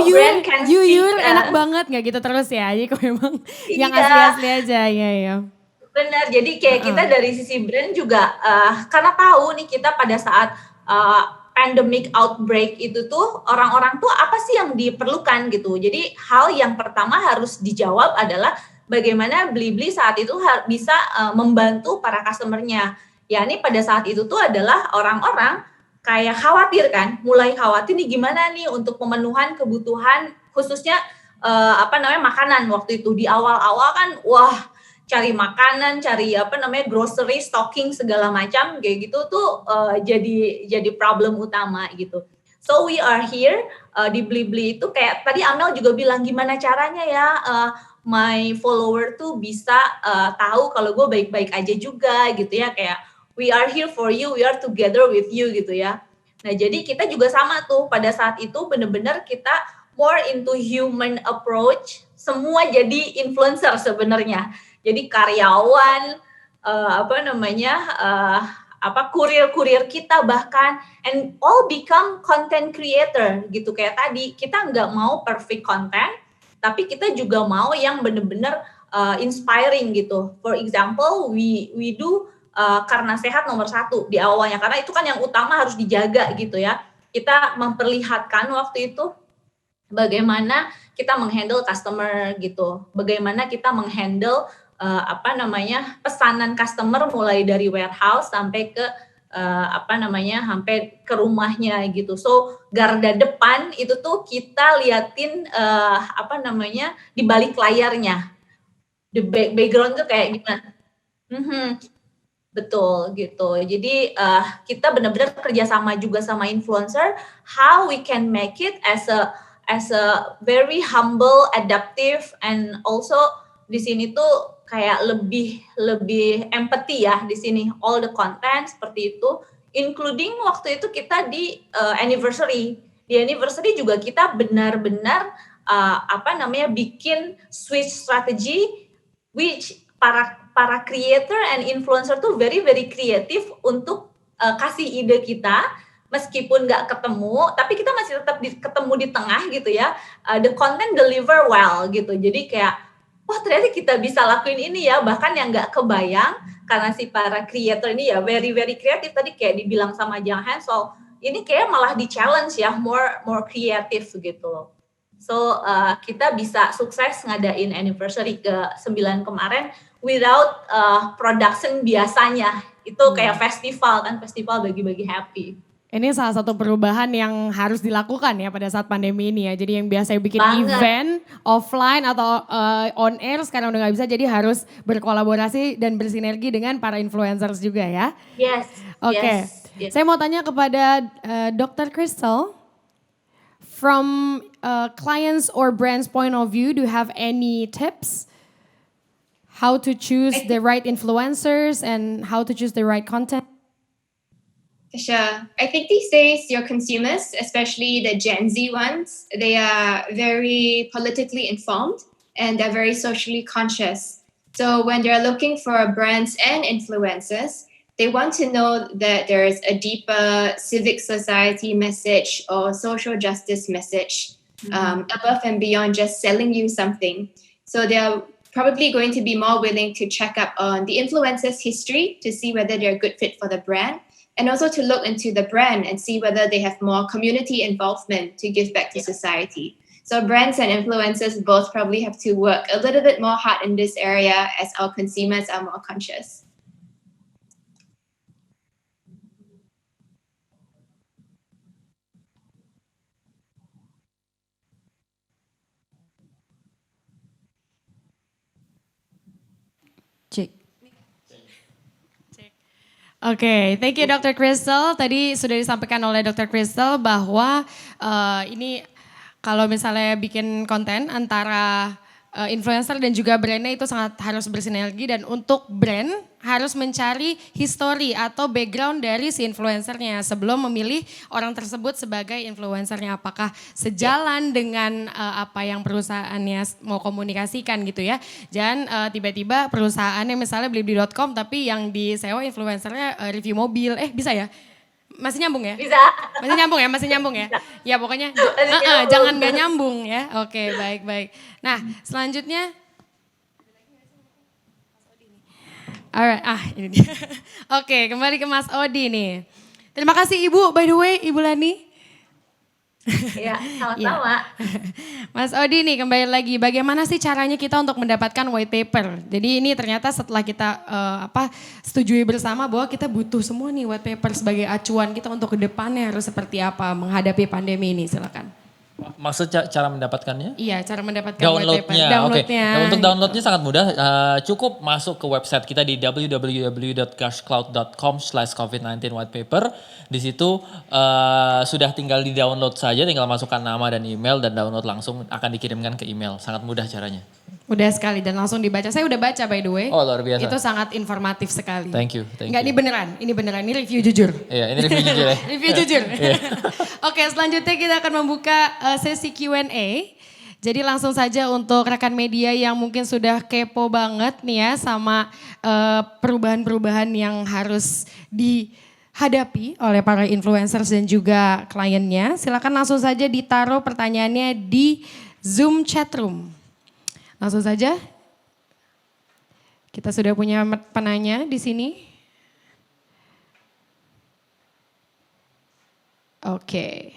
Speaker 7: brand can
Speaker 1: yuyur
Speaker 7: speak,
Speaker 1: enak banget nggak gitu terus ya, jadi kok memang yang
Speaker 7: Iya.
Speaker 1: asli-asli aja ya.
Speaker 7: Benar, jadi kayak kita dari sisi brand juga, karena tahu nih kita pada saat pandemic outbreak itu tuh orang-orang tuh apa sih yang diperlukan gitu. Jadi hal yang pertama harus dijawab adalah bagaimana Blibli saat itu bisa membantu para customer-nya. Ya ini pada saat itu tuh adalah orang-orang kayak khawatir kan, mulai khawatir nih gimana nih untuk pemenuhan kebutuhan khususnya makanan waktu itu di awal-awal kan cari makanan, cari grocery, stocking segala macam kayak gitu tuh jadi problem utama gitu. So we are here di Blibli itu kayak tadi Amel juga bilang gimana caranya ya my follower tuh bisa tahu kalau gue baik-baik aja juga gitu ya, kayak we are here for you, we are together with you gitu ya. Nah jadi kita juga sama tuh pada saat itu benar-benar kita more into human approach, semua jadi influencer sebenarnya. Jadi karyawan, kurir-kurir kita bahkan, and all become content creator gitu. Kayak tadi, kita nggak mau perfect content, tapi kita juga mau yang benar-benar inspiring gitu. For example, we do karena sehat nomor 1 di awalnya, karena itu kan yang utama harus dijaga gitu ya. Kita memperlihatkan waktu itu bagaimana kita menghandle customer gitu, bagaimana kita menghandle pesanan customer mulai dari warehouse sampai ke sampai ke rumahnya gitu. So garda depan itu tuh kita liatin di balik layarnya, the background tuh kayak gimana. Betul gitu. Jadi kita benar-benar kerjasama juga sama influencer, how we can make it as a very humble, adaptive, and also di sini tuh kayak lebih empathy ya di sini, all the content seperti itu, including waktu itu kita di anniversary. Di anniversary juga kita benar-benar bikin switch strategy, which para creator and influencer tuh very very kreatif untuk kasih ide kita, meskipun nggak ketemu, tapi kita masih tetap ketemu di tengah gitu ya. The content deliver well gitu, jadi kayak ternyata kita bisa lakuin ini ya, bahkan yang nggak kebayang karena si para creator ini ya very very kreatif, tadi kayak dibilang sama Jang Hansol, ini kayak malah di challenge ya, more kreatif gitu loh. So kita bisa sukses ngadain anniversary ke-9 kemarin without production biasanya, itu kayak festival kan, festival bagi-bagi happy.
Speaker 1: Ini salah satu perubahan yang harus dilakukan ya pada saat pandemi ini ya. Jadi yang biasa bikin
Speaker 7: Banget.
Speaker 1: event offline atau on air sekarang udah nggak bisa. Jadi harus berkolaborasi dan bersinergi dengan para influencers juga ya.
Speaker 7: Yes.
Speaker 1: Oke,
Speaker 7: Yes.
Speaker 1: saya mau tanya kepada Dr. Crystal. From clients or brands point of view, do you have any tips? How to choose the right influencers and how to choose the right content?
Speaker 2: Sure. I think these days your consumers, especially the Gen Z ones, they are very politically informed and they're very socially conscious. So when they're looking for brands and influencers, they want to know that there's a deeper civic society message or social justice message above and beyond just selling you something. So they're probably going to be more willing to check up on the influencer's history to see whether they're a good fit for the brand, and also to look into the brand and see whether they have more community involvement to give back to society. So brands and influencers both probably have to work a little bit more hard in this area as our consumers are more conscious.
Speaker 1: Cek. Oke, thank you Dr. Crystal. Tadi sudah disampaikan oleh Dr. Crystal bahwa ini kalau misalnya bikin konten antara influencer dan juga brandnya itu sangat harus bersinergi, dan untuk brand harus mencari history atau background dari si influencernya sebelum memilih orang tersebut sebagai influencernya. Apakah sejalan dengan apa yang perusahaannya mau komunikasikan gitu ya. Jangan tiba-tiba perusahaannya misalnya Blibli.com tapi yang disewa influencernya review mobil. Bisa ya? Masih nyambung ya?
Speaker 7: Bisa.
Speaker 1: Masih nyambung ya? Ya pokoknya
Speaker 7: nyambung.
Speaker 1: jangan gak nyambung ya. Oke, baik. Nah, selanjutnya alright, ini dia. Oke, kembali ke Mas Odi nih. Terima kasih Ibu, by the way, Ibu Lani.
Speaker 7: Ya, sama-sama.
Speaker 1: Mas Odi nih kembali lagi, bagaimana sih caranya kita untuk mendapatkan white paper? Jadi ini ternyata setelah kita setujui bersama bahwa kita butuh semua nih white paper sebagai acuan kita untuk kedepannya harus seperti apa menghadapi pandemi ini, silakan.
Speaker 3: Maksud cara mendapatkannya?
Speaker 1: Iya, cara mendapatkan white paper.
Speaker 3: Downloadnya, oke.
Speaker 1: Downloadnya.
Speaker 3: Nah, untuk downloadnya sangat mudah. Cukup masuk ke website kita di www.gushcloud.com/covid19 whitepaper. Di situ sudah tinggal di download saja, tinggal masukkan nama dan email dan download langsung akan dikirimkan ke email. Sangat mudah caranya.
Speaker 1: Udah sekali dan langsung dibaca. Saya udah baca by the way.
Speaker 3: Oh, luar biasa.
Speaker 1: Itu sangat informatif sekali.
Speaker 3: Thank you.
Speaker 1: Enggak, ini beneran, ini review jujur.
Speaker 3: Iya, ini review jujur ya.
Speaker 1: Review jujur. Oke, selanjutnya kita akan membuka sesi Q&A. Jadi langsung saja untuk rekan media yang mungkin sudah kepo banget nih ya sama perubahan-perubahan yang harus dihadapi oleh para influencers dan juga kliennya. Silakan langsung saja ditaruh pertanyaannya di Zoom chat room. Langsung saja. Kita sudah punya penanya di sini. Oke.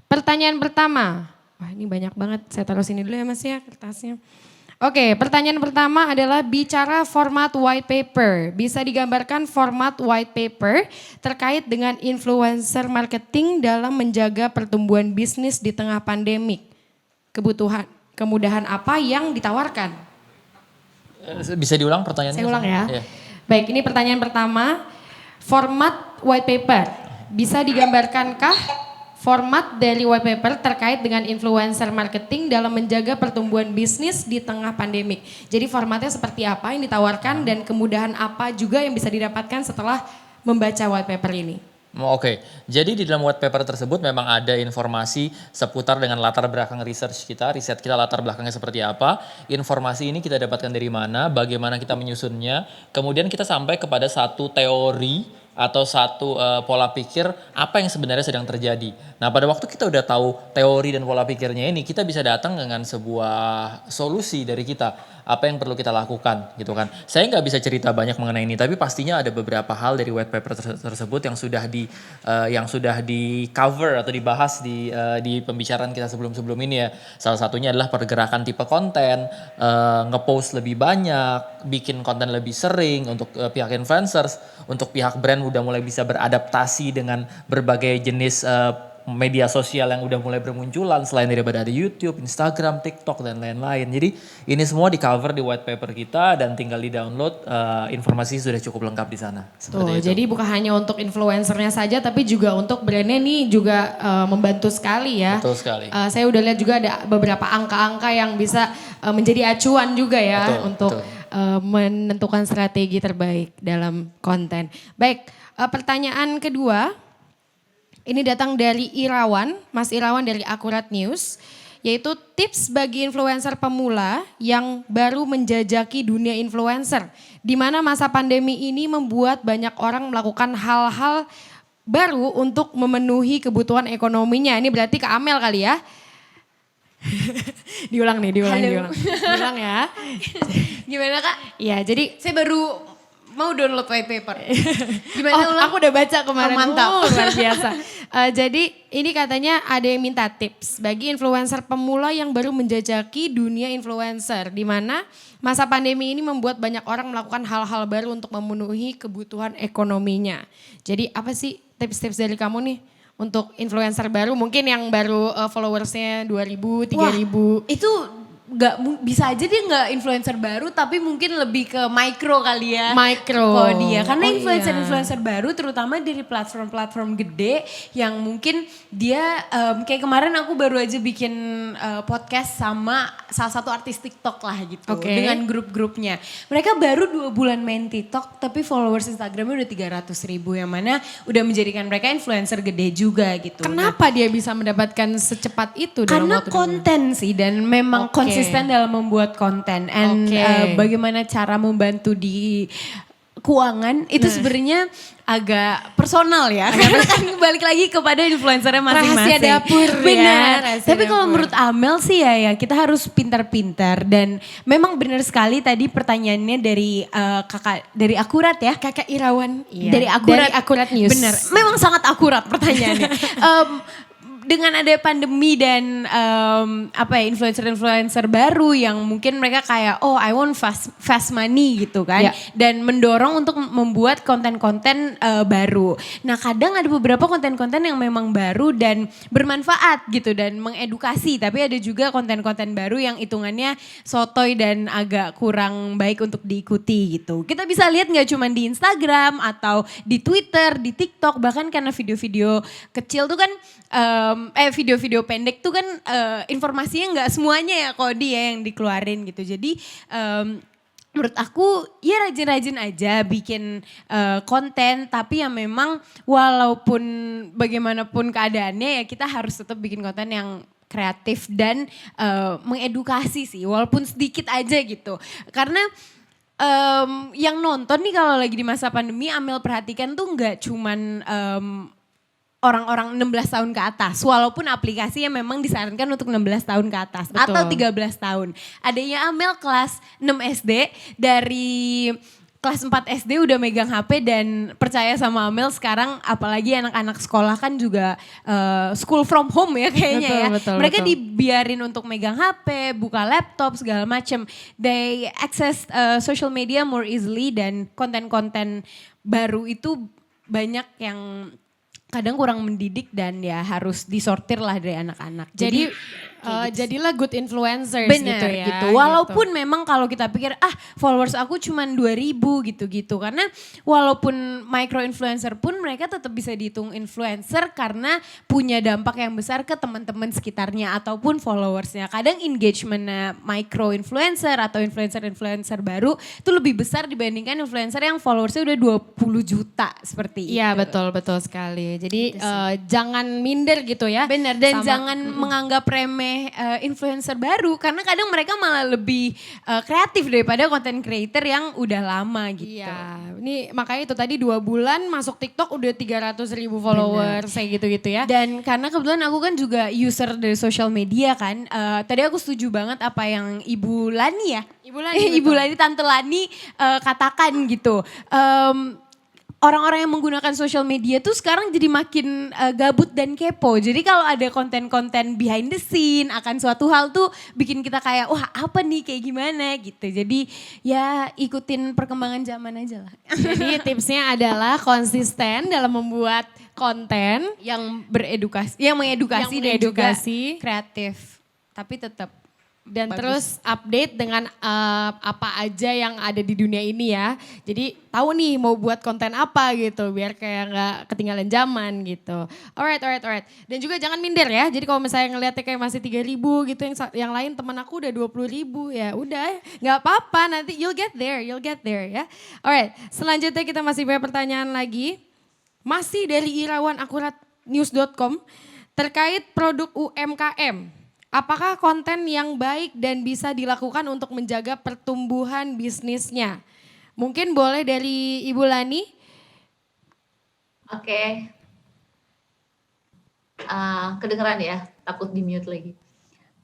Speaker 1: Pertanyaan pertama. Wah, ini banyak banget. Saya taruh sini dulu ya Mas ya kertasnya. Oke, pertanyaan pertama adalah bicara format white paper. Bisa digambarkan format white paper terkait dengan influencer marketing dalam menjaga pertumbuhan bisnis di tengah pandemik. Kemudahan apa yang ditawarkan?
Speaker 3: Bisa diulang pertanyaannya?
Speaker 1: Saya ulang ya.
Speaker 3: Iya.
Speaker 1: Baik, ini pertanyaan pertama. Format white paper. Bisa digambarkankah format dari white paper terkait dengan influencer marketing dalam menjaga pertumbuhan bisnis di tengah pandemik? Jadi formatnya seperti apa yang ditawarkan dan kemudahan apa juga yang bisa didapatkan setelah membaca white paper ini?
Speaker 3: Oke, jadi di dalam white paper tersebut memang ada informasi seputar dengan latar belakang riset kita latar belakangnya seperti apa, informasi ini kita dapatkan dari mana, bagaimana kita menyusunnya, kemudian kita sampai kepada satu teori atau satu pola pikir apa yang sebenarnya sedang terjadi. Nah, pada waktu kita udah tahu teori dan pola pikirnya ini, kita bisa datang dengan sebuah solusi dari kita. Apa yang perlu kita lakukan gitu kan. Saya nggak bisa cerita banyak mengenai ini, tapi pastinya ada beberapa hal dari white paper tersebut yang sudah di cover atau dibahas di pembicaraan kita sebelum ini ya. Salah satunya adalah pergerakan tipe konten, ngepost lebih banyak, bikin konten lebih sering untuk pihak influencers, untuk pihak brand udah mulai bisa beradaptasi dengan berbagai jenis media sosial yang udah mulai bermunculan selain daripada ada YouTube, Instagram, TikTok dan lain-lain. Jadi ini semua di cover di white paper kita dan tinggal di download, informasi sudah cukup lengkap di sana.
Speaker 1: Tuh, jadi bukan hanya untuk influencernya saja tapi juga untuk brandnya nih juga membantu sekali ya.
Speaker 3: Betul sekali.
Speaker 1: Saya udah lihat juga ada beberapa angka-angka yang bisa menjadi acuan juga ya untuk menentukan strategi terbaik dalam konten. Baik, pertanyaan kedua. Ini datang dari Irawan, Mas Irawan dari Akurat News, yaitu tips bagi influencer pemula yang baru menjajaki dunia influencer, di mana masa pandemi ini membuat banyak orang melakukan hal-hal baru untuk memenuhi kebutuhan ekonominya. Ini berarti ke Amel kali ya. diulang diulang ya.
Speaker 5: Gimana Kak?
Speaker 1: Iya, jadi
Speaker 5: Saya baru mau download white paper. Gimana ulang?
Speaker 1: Aku udah baca kemarin.
Speaker 5: Mantap.
Speaker 1: Luar biasa. Jadi ini katanya ada yang minta tips bagi influencer pemula yang baru menjajaki dunia influencer. Di mana masa pandemi ini membuat banyak orang melakukan hal-hal baru untuk memenuhi kebutuhan ekonominya. Jadi apa sih tips-tips dari kamu nih untuk influencer baru? Mungkin yang baru followersnya 2.000, 3.000.
Speaker 5: Wah, itu bisa aja dia nggak influencer baru tapi mungkin lebih ke micro kali ya.
Speaker 1: Micro.
Speaker 5: Kok dia karena
Speaker 1: Oh,
Speaker 5: influencer baru terutama dari platform-platform gede yang mungkin dia kayak kemarin aku baru aja bikin podcast sama salah satu artis TikTok lah gitu dengan grup-grupnya. Mereka baru 2 bulan main TikTok tapi followers Instagramnya udah 300.000 yang mana udah menjadikan mereka influencer gede juga gitu.
Speaker 1: Kenapa dia bisa mendapatkan secepat itu dalam
Speaker 5: Karena
Speaker 1: waktu
Speaker 5: konten sih dan memang konsisten dalam membuat konten and bagaimana cara membantu di keuangan itu sebenarnya agak personal ya. Karena kan balik lagi kepada influencernya masing-masing.
Speaker 1: Rahasia dapur
Speaker 5: Benar.
Speaker 1: ya.
Speaker 5: Tapi kalau menurut Amel sih ya kita harus pintar-pintar dan memang benar sekali tadi pertanyaannya dari kakak dari Akurat ya.
Speaker 1: Kakak Irawan. Iya.
Speaker 5: Dari
Speaker 1: Akurat News.
Speaker 5: Benar. Memang sangat akurat pertanyaannya. Dengan ada pandemi dan influencer-influencer baru yang mungkin mereka kayak I want fast money gitu kan dan mendorong untuk membuat konten-konten baru. Nah, kadang ada beberapa konten-konten yang memang baru dan bermanfaat gitu dan mengedukasi, tapi ada juga konten-konten baru yang hitungannya sotoy dan agak kurang baik untuk diikuti gitu. Kita bisa lihat nggak cuma di Instagram atau di Twitter, di TikTok, bahkan karena video-video kecil tuh kan video-video pendek tuh kan informasinya nggak semuanya ya kok dia yang dikeluarin gitu. Jadi menurut aku ya rajin-rajin aja bikin konten tapi yang memang walaupun bagaimanapun keadaannya ya kita harus tetap bikin konten yang kreatif dan mengedukasi sih walaupun sedikit aja gitu. Karena yang nonton nih kalau lagi di masa pandemi Amel perhatikan tuh nggak cuman orang-orang 16 tahun ke atas. Walaupun aplikasinya memang disarankan untuk 16 tahun ke atas.
Speaker 1: Betul.
Speaker 5: Atau 13 tahun. Adanya Amel kelas 6 SD dari kelas 4 SD udah megang HP dan percaya sama Amel sekarang apalagi anak-anak sekolah kan juga school from home ya kayaknya Mereka dibiarin untuk megang HP, buka laptop segala macem. They access social media more easily dan konten-konten baru itu banyak yang kadang kurang mendidik dan ya harus disortir lah dari anak-anak.
Speaker 1: Jadi jadilah good influencers
Speaker 5: bener,
Speaker 1: gitu ya.
Speaker 5: Gitu. Walaupun memang kalau kita pikir followers aku cuma 2.000 gitu-gitu. Karena walaupun micro influencer pun mereka tetap bisa dihitung influencer karena punya dampak yang besar ke teman-teman sekitarnya ataupun followersnya. Kadang engagementnya micro influencer atau influencer-influencer baru itu lebih besar dibandingkan influencer yang followersnya udah 20 juta seperti itu.
Speaker 1: Iya betul sekali. jadi jangan minder gitu ya.
Speaker 5: Bener, dan
Speaker 1: Sama-
Speaker 5: jangan menganggap remeh influencer baru karena kadang mereka malah lebih kreatif daripada content creator yang udah lama gitu.
Speaker 1: Iya, ini makanya itu tadi 2 bulan masuk TikTok udah 300.000 followers kayak gitu-gitu ya.
Speaker 5: Dan karena kebetulan aku kan juga user dari social media kan, tadi aku setuju banget apa yang Ibu Lani ya,
Speaker 1: Ibu Lani,
Speaker 5: Ibu
Speaker 1: betul.
Speaker 5: Lani, Tante Lani katakan gitu. Orang-orang yang menggunakan social media tuh sekarang jadi makin gabut dan kepo. Jadi kalau ada konten-konten behind the scene akan suatu hal tuh bikin kita kayak wah apa nih kayak gimana gitu. Jadi ya ikutin perkembangan zaman aja lah.
Speaker 1: Jadi tipsnya adalah konsisten dalam membuat konten.
Speaker 5: Yang beredukasi, yang mengedukasi,
Speaker 1: Yang
Speaker 5: dan juga
Speaker 1: mengedukasi.
Speaker 5: kreatif. Tapi tetap
Speaker 1: Dan
Speaker 5: bagus.
Speaker 1: terus update dengan apa aja yang ada di dunia ini ya. Jadi tahu nih mau buat konten apa gitu biar kayak nggak ketinggalan zaman gitu. Alright. Dan juga jangan minder ya. Jadi kalau misalnya ngeliatnya kayak masih 3.000 gitu, yang lain teman aku udah 20.000 ya udah nggak apa-apa, nanti you'll get there ya. Alright, selanjutnya kita masih punya pertanyaan lagi. Masih dari irawan@akuratnews.com terkait produk UMKM. Apakah konten yang baik dan bisa dilakukan untuk menjaga pertumbuhan bisnisnya? Mungkin boleh dari Ibu Lani.
Speaker 7: Oke. Kedengeran ya, takut di mute lagi.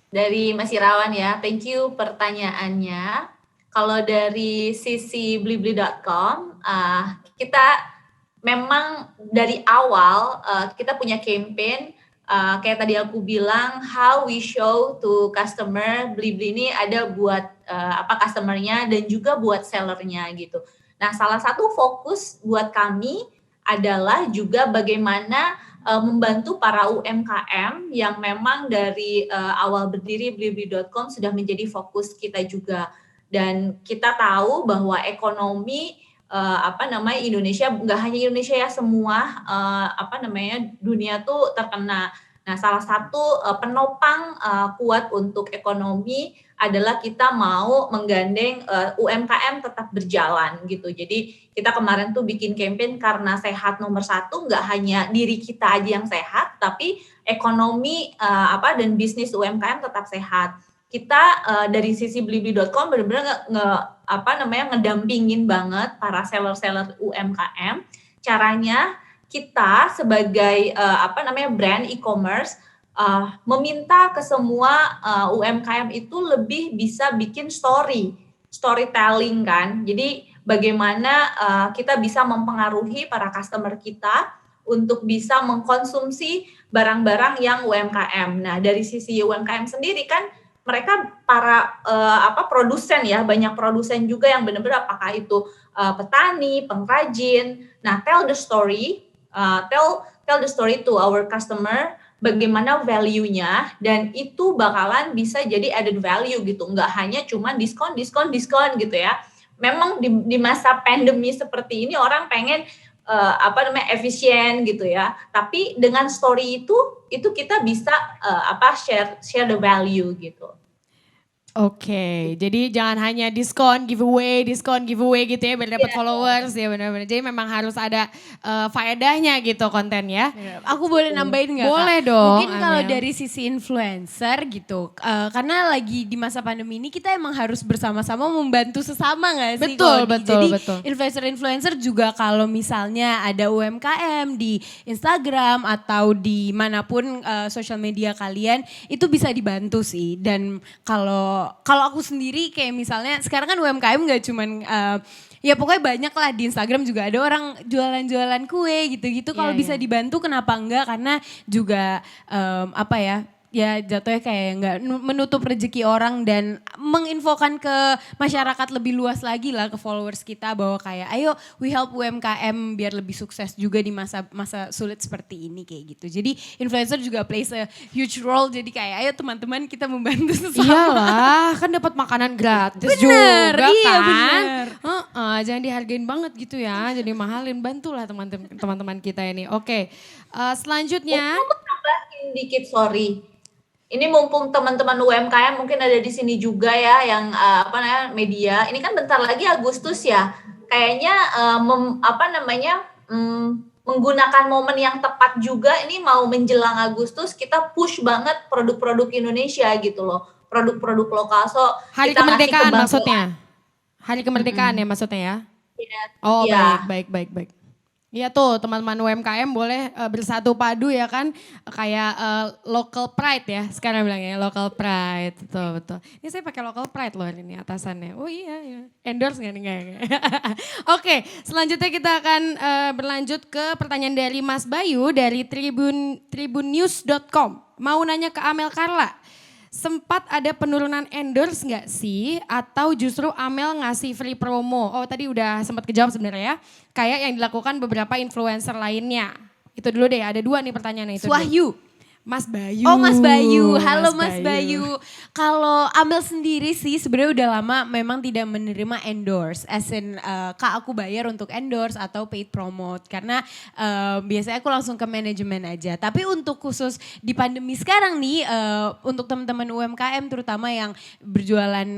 Speaker 7: Dari Mas Irawan ya, thank you pertanyaannya. Kalau dari sisi blibli.com, kita memang dari awal kita punya campaign, kayak tadi aku bilang, how we show to customer, Blibli ini ada buat customernya dan juga buat sellernya gitu. Nah, salah satu fokus buat kami adalah juga bagaimana membantu para UMKM yang memang dari awal berdiri Blibli.com sudah menjadi fokus kita juga. Dan kita tahu bahwa ekonomi Indonesia, nggak hanya Indonesia ya, semua dunia tuh terkena. Nah, salah satu penopang kuat untuk ekonomi adalah kita mau menggandeng UMKM tetap berjalan gitu. Jadi kita kemarin tuh bikin campaign karena sehat nomor 1, nggak hanya diri kita aja yang sehat, tapi ekonomi dan bisnis UMKM tetap sehat. Kita dari sisi blibli.com benar-benar ngedampingin banget para seller-seller UMKM. Caranya kita sebagai brand e-commerce meminta ke semua UMKM itu lebih bisa bikin storytelling kan. Jadi bagaimana kita bisa mempengaruhi para customer kita untuk bisa mengkonsumsi barang-barang yang UMKM. Nah, dari sisi UMKM sendiri kan mereka para produsen ya, banyak produsen juga yang benar-benar apakah itu petani, pengrajin. Nah, tell the story to our customer, bagaimana value-nya, dan itu bakalan bisa jadi added value gitu, nggak hanya cuma diskon gitu ya. Memang di masa pandemi seperti ini orang pengen efisien gitu ya, tapi dengan story itu kita bisa share the value gitu.
Speaker 1: Oke, jadi jangan hanya diskon giveaway gitu ya biar dapat followers ya, benar-benar. Jadi memang harus ada faedahnya gitu konten ya.
Speaker 5: Aku boleh nambahin nggak, Kak?
Speaker 1: Boleh dong,
Speaker 5: Mungkin kalau
Speaker 1: Amel.
Speaker 5: dari sisi influencer gitu, karena lagi di masa pandemi ini kita emang harus bersama-sama membantu sesama nggak sih?
Speaker 1: Betul,
Speaker 5: Kodi?
Speaker 1: betul,
Speaker 5: Jadi
Speaker 1: betul.
Speaker 5: influencer-influencer juga kalau misalnya ada UMKM di Instagram atau di manapun social media kalian, itu bisa dibantu sih. Dan kalau aku sendiri kayak misalnya sekarang kan UMKM nggak cuman ya pokoknya banyak lah, di Instagram juga ada orang jualan-jualan kue gitu-gitu. Kalau
Speaker 1: Iya,
Speaker 5: bisa
Speaker 1: iya.
Speaker 5: dibantu kenapa enggak, karena juga ya jatuhnya kayak nggak menutup rezeki orang dan menginfokan ke masyarakat lebih luas lagi lah, ke followers kita, bahwa kayak ayo we help UMKM biar lebih sukses juga di masa sulit seperti ini kayak gitu. Jadi influencer juga plays a huge role, jadi kayak ayo teman-teman kita membantu sesama.
Speaker 1: Iyalah, kan dapat makanan gratis
Speaker 5: Bener,
Speaker 1: juga
Speaker 5: iya,
Speaker 1: kan.
Speaker 5: bener.
Speaker 1: Jangan dihargain banget gitu ya, jadi mahalin, bantulah teman-teman kita ini. Oke, selanjutnya.
Speaker 7: Untuk nambahin dikit, sorry. Ini mumpung teman-teman UMKM mungkin ada di sini juga ya yang media. Ini kan bentar lagi Agustus ya. Kayaknya menggunakan momen yang tepat juga, ini mau menjelang Agustus kita push banget produk-produk Indonesia gitu loh, produk-produk lokal. So
Speaker 1: Hari
Speaker 7: kita ngasih
Speaker 1: kemerdekaan
Speaker 7: kebanggaan.
Speaker 1: maksudnya? Hari kemerdekaan ya maksudnya ya?
Speaker 7: Iya.
Speaker 1: Oh
Speaker 7: Iya.
Speaker 1: baik. Iya tuh teman-teman UMKM boleh bersatu padu ya kan, kayak local pride ya sekarang bilangnya, local pride, betul. Ini saya pakai local pride loh hari ini atasannya. Oh iya, endorse nggak nih? Nggak. Oke, selanjutnya kita akan berlanjut ke pertanyaan dari Mas Bayu dari tribunnews.com. Mau nanya ke Amel Carla. Sempat ada penurunan endorse nggak sih? Atau justru Amel ngasih free promo? Oh tadi udah sempat kejawab sebenarnya ya. Kayak yang dilakukan beberapa influencer lainnya. Itu dulu deh, ada 2 nih pertanyaannya itu.
Speaker 5: Wahyu.
Speaker 1: Mas Bayu.
Speaker 5: Oh Mas Bayu, halo Mas Bayu. Kalau Amel sendiri sih sebenarnya udah lama memang tidak menerima endorse. As in Kak aku bayar untuk endorse atau paid promote. Karena biasanya aku langsung ke manajemen aja. Tapi untuk khusus di pandemi sekarang nih, untuk teman-teman UMKM terutama yang berjualan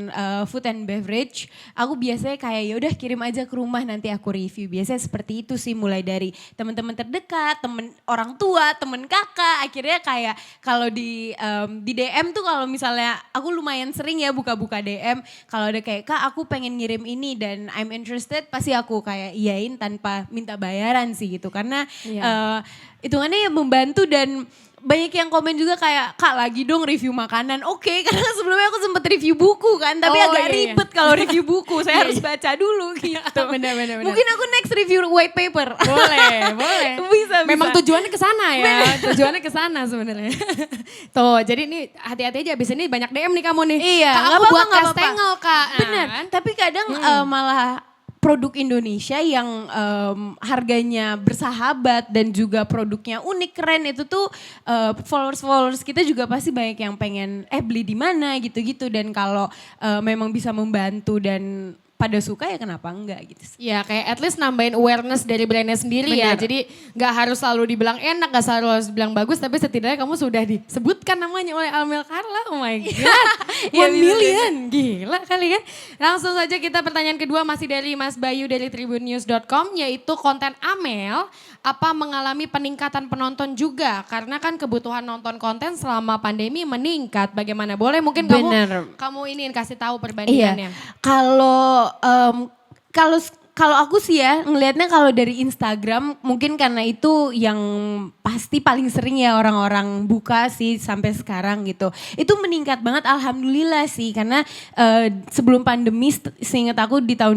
Speaker 5: food and beverage. Aku biasanya kayak yaudah kirim aja ke rumah nanti aku review. Biasanya seperti itu sih, mulai dari teman-teman terdekat, teman orang tua, teman kakak. Akhirnya kayak kalau di DM tuh kalau misalnya aku lumayan sering ya buka-buka DM, kalau ada kayak Kak aku pengen ngirim ini dan I'm interested, pasti aku kayak iyain tanpa minta bayaran sih gitu, karena hitungannya membantu. Dan banyak yang komen juga kayak Kak lagi dong review makanan. Oke, karena sebelumnya aku sempet review buku kan, tapi agak ribet kalau review buku, saya harus baca dulu gitu.
Speaker 1: Bener.
Speaker 5: Mungkin aku next review white paper.
Speaker 1: Boleh.
Speaker 5: Bisa.
Speaker 1: Memang tujuannya ke sana ya. Tujuannya ke sana sebenarnya. Tuh, jadi ini hati-hati aja abis ini banyak DM nih kamu nih.
Speaker 5: Iya,
Speaker 1: Kak,
Speaker 5: nggak
Speaker 1: aku
Speaker 5: apa-apa,
Speaker 1: buat
Speaker 5: nggak apa-apa.
Speaker 1: kastengel Kak. Nah,
Speaker 5: Bener,
Speaker 1: kan?
Speaker 5: tapi kadang malah produk Indonesia yang harganya bersahabat dan juga produknya unik, keren, itu tuh followers kita juga pasti banyak yang pengen beli di mana gitu-gitu. Dan kalau memang bisa membantu dan pada suka ya kenapa enggak gitu sih.
Speaker 1: Ya kayak at least nambahin awareness dari brandnya sendiri ya. Jadi gak harus selalu dibilang enak, gak selalu harus dibilang bagus, tapi setidaknya kamu sudah disebutkan namanya oleh Amel Carla. Oh my God, 1 million, gila kali kan. Langsung saja kita pertanyaan kedua masih dari Mas Bayu dari tribunnews.com, yaitu konten Amel apa mengalami peningkatan penonton juga? Karena kan kebutuhan nonton konten selama pandemi meningkat. Bagaimana? Boleh mungkin kamu ini kasih tahu perbandingannya.
Speaker 5: Kalau aku sih ya ngelihatnya kalau dari Instagram mungkin karena itu yang pasti paling sering ya orang-orang buka sih sampai sekarang gitu. Itu meningkat banget alhamdulillah sih, karena sebelum pandemi seingat aku di tahun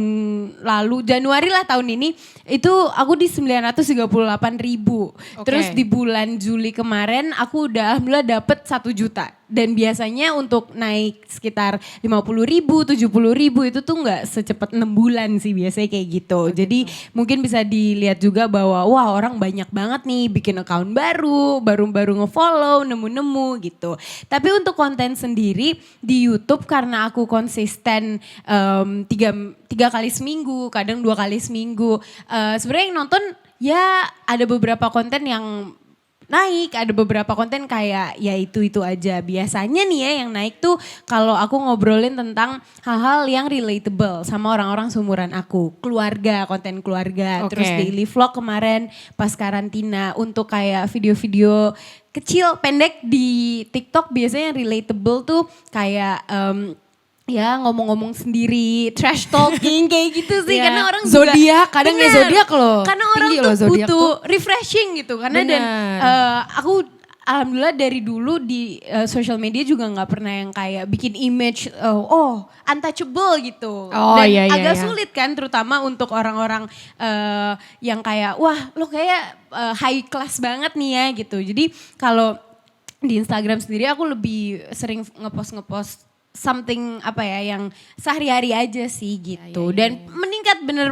Speaker 5: lalu Januari lah tahun ini itu aku di 938.000. Terus di bulan Juli kemarin aku udah alhamdulillah dapet 1 juta. Dan biasanya untuk naik sekitar 50.000, 70.000 itu tuh nggak secepat 6 bulan sih biasanya kayak gitu. Jadi mungkin bisa dilihat juga bahwa wah orang banyak banget nih bikin account baru nge-follow, nemu-nemu gitu. Tapi untuk konten sendiri di YouTube karena aku konsisten 3 kali seminggu, kadang 2 kali seminggu. Sebenarnya yang nonton ya ada beberapa konten yang naik, ada beberapa konten kayak ya itu aja. Biasanya nih ya yang naik tuh kalau aku ngobrolin tentang hal-hal yang relatable sama orang-orang seumuran aku. Keluarga, konten keluarga. Terus daily vlog kemarin pas karantina untuk kayak video-video kecil pendek di TikTok biasanya yang relatable tuh kayak ya ngomong-ngomong sendiri, trash talking kayak gitu sih. Karena orang juga
Speaker 1: zodiak, kadang ya zodiak loh.
Speaker 5: Karena orang
Speaker 1: Tinggi
Speaker 5: tuh
Speaker 1: loh zodiak
Speaker 5: butuh
Speaker 1: tuh.
Speaker 5: refreshing gitu. Karena dan aku alhamdulillah dari dulu di social media juga nggak pernah yang kayak bikin image untouchable gitu. Dan agak sulit kan terutama untuk orang-orang yang kayak wah lo kayak high class banget nih ya gitu. Jadi kalau di Instagram sendiri aku lebih sering ngepost something apa ya yang sehari-hari aja sih gitu. Dan meningkat bener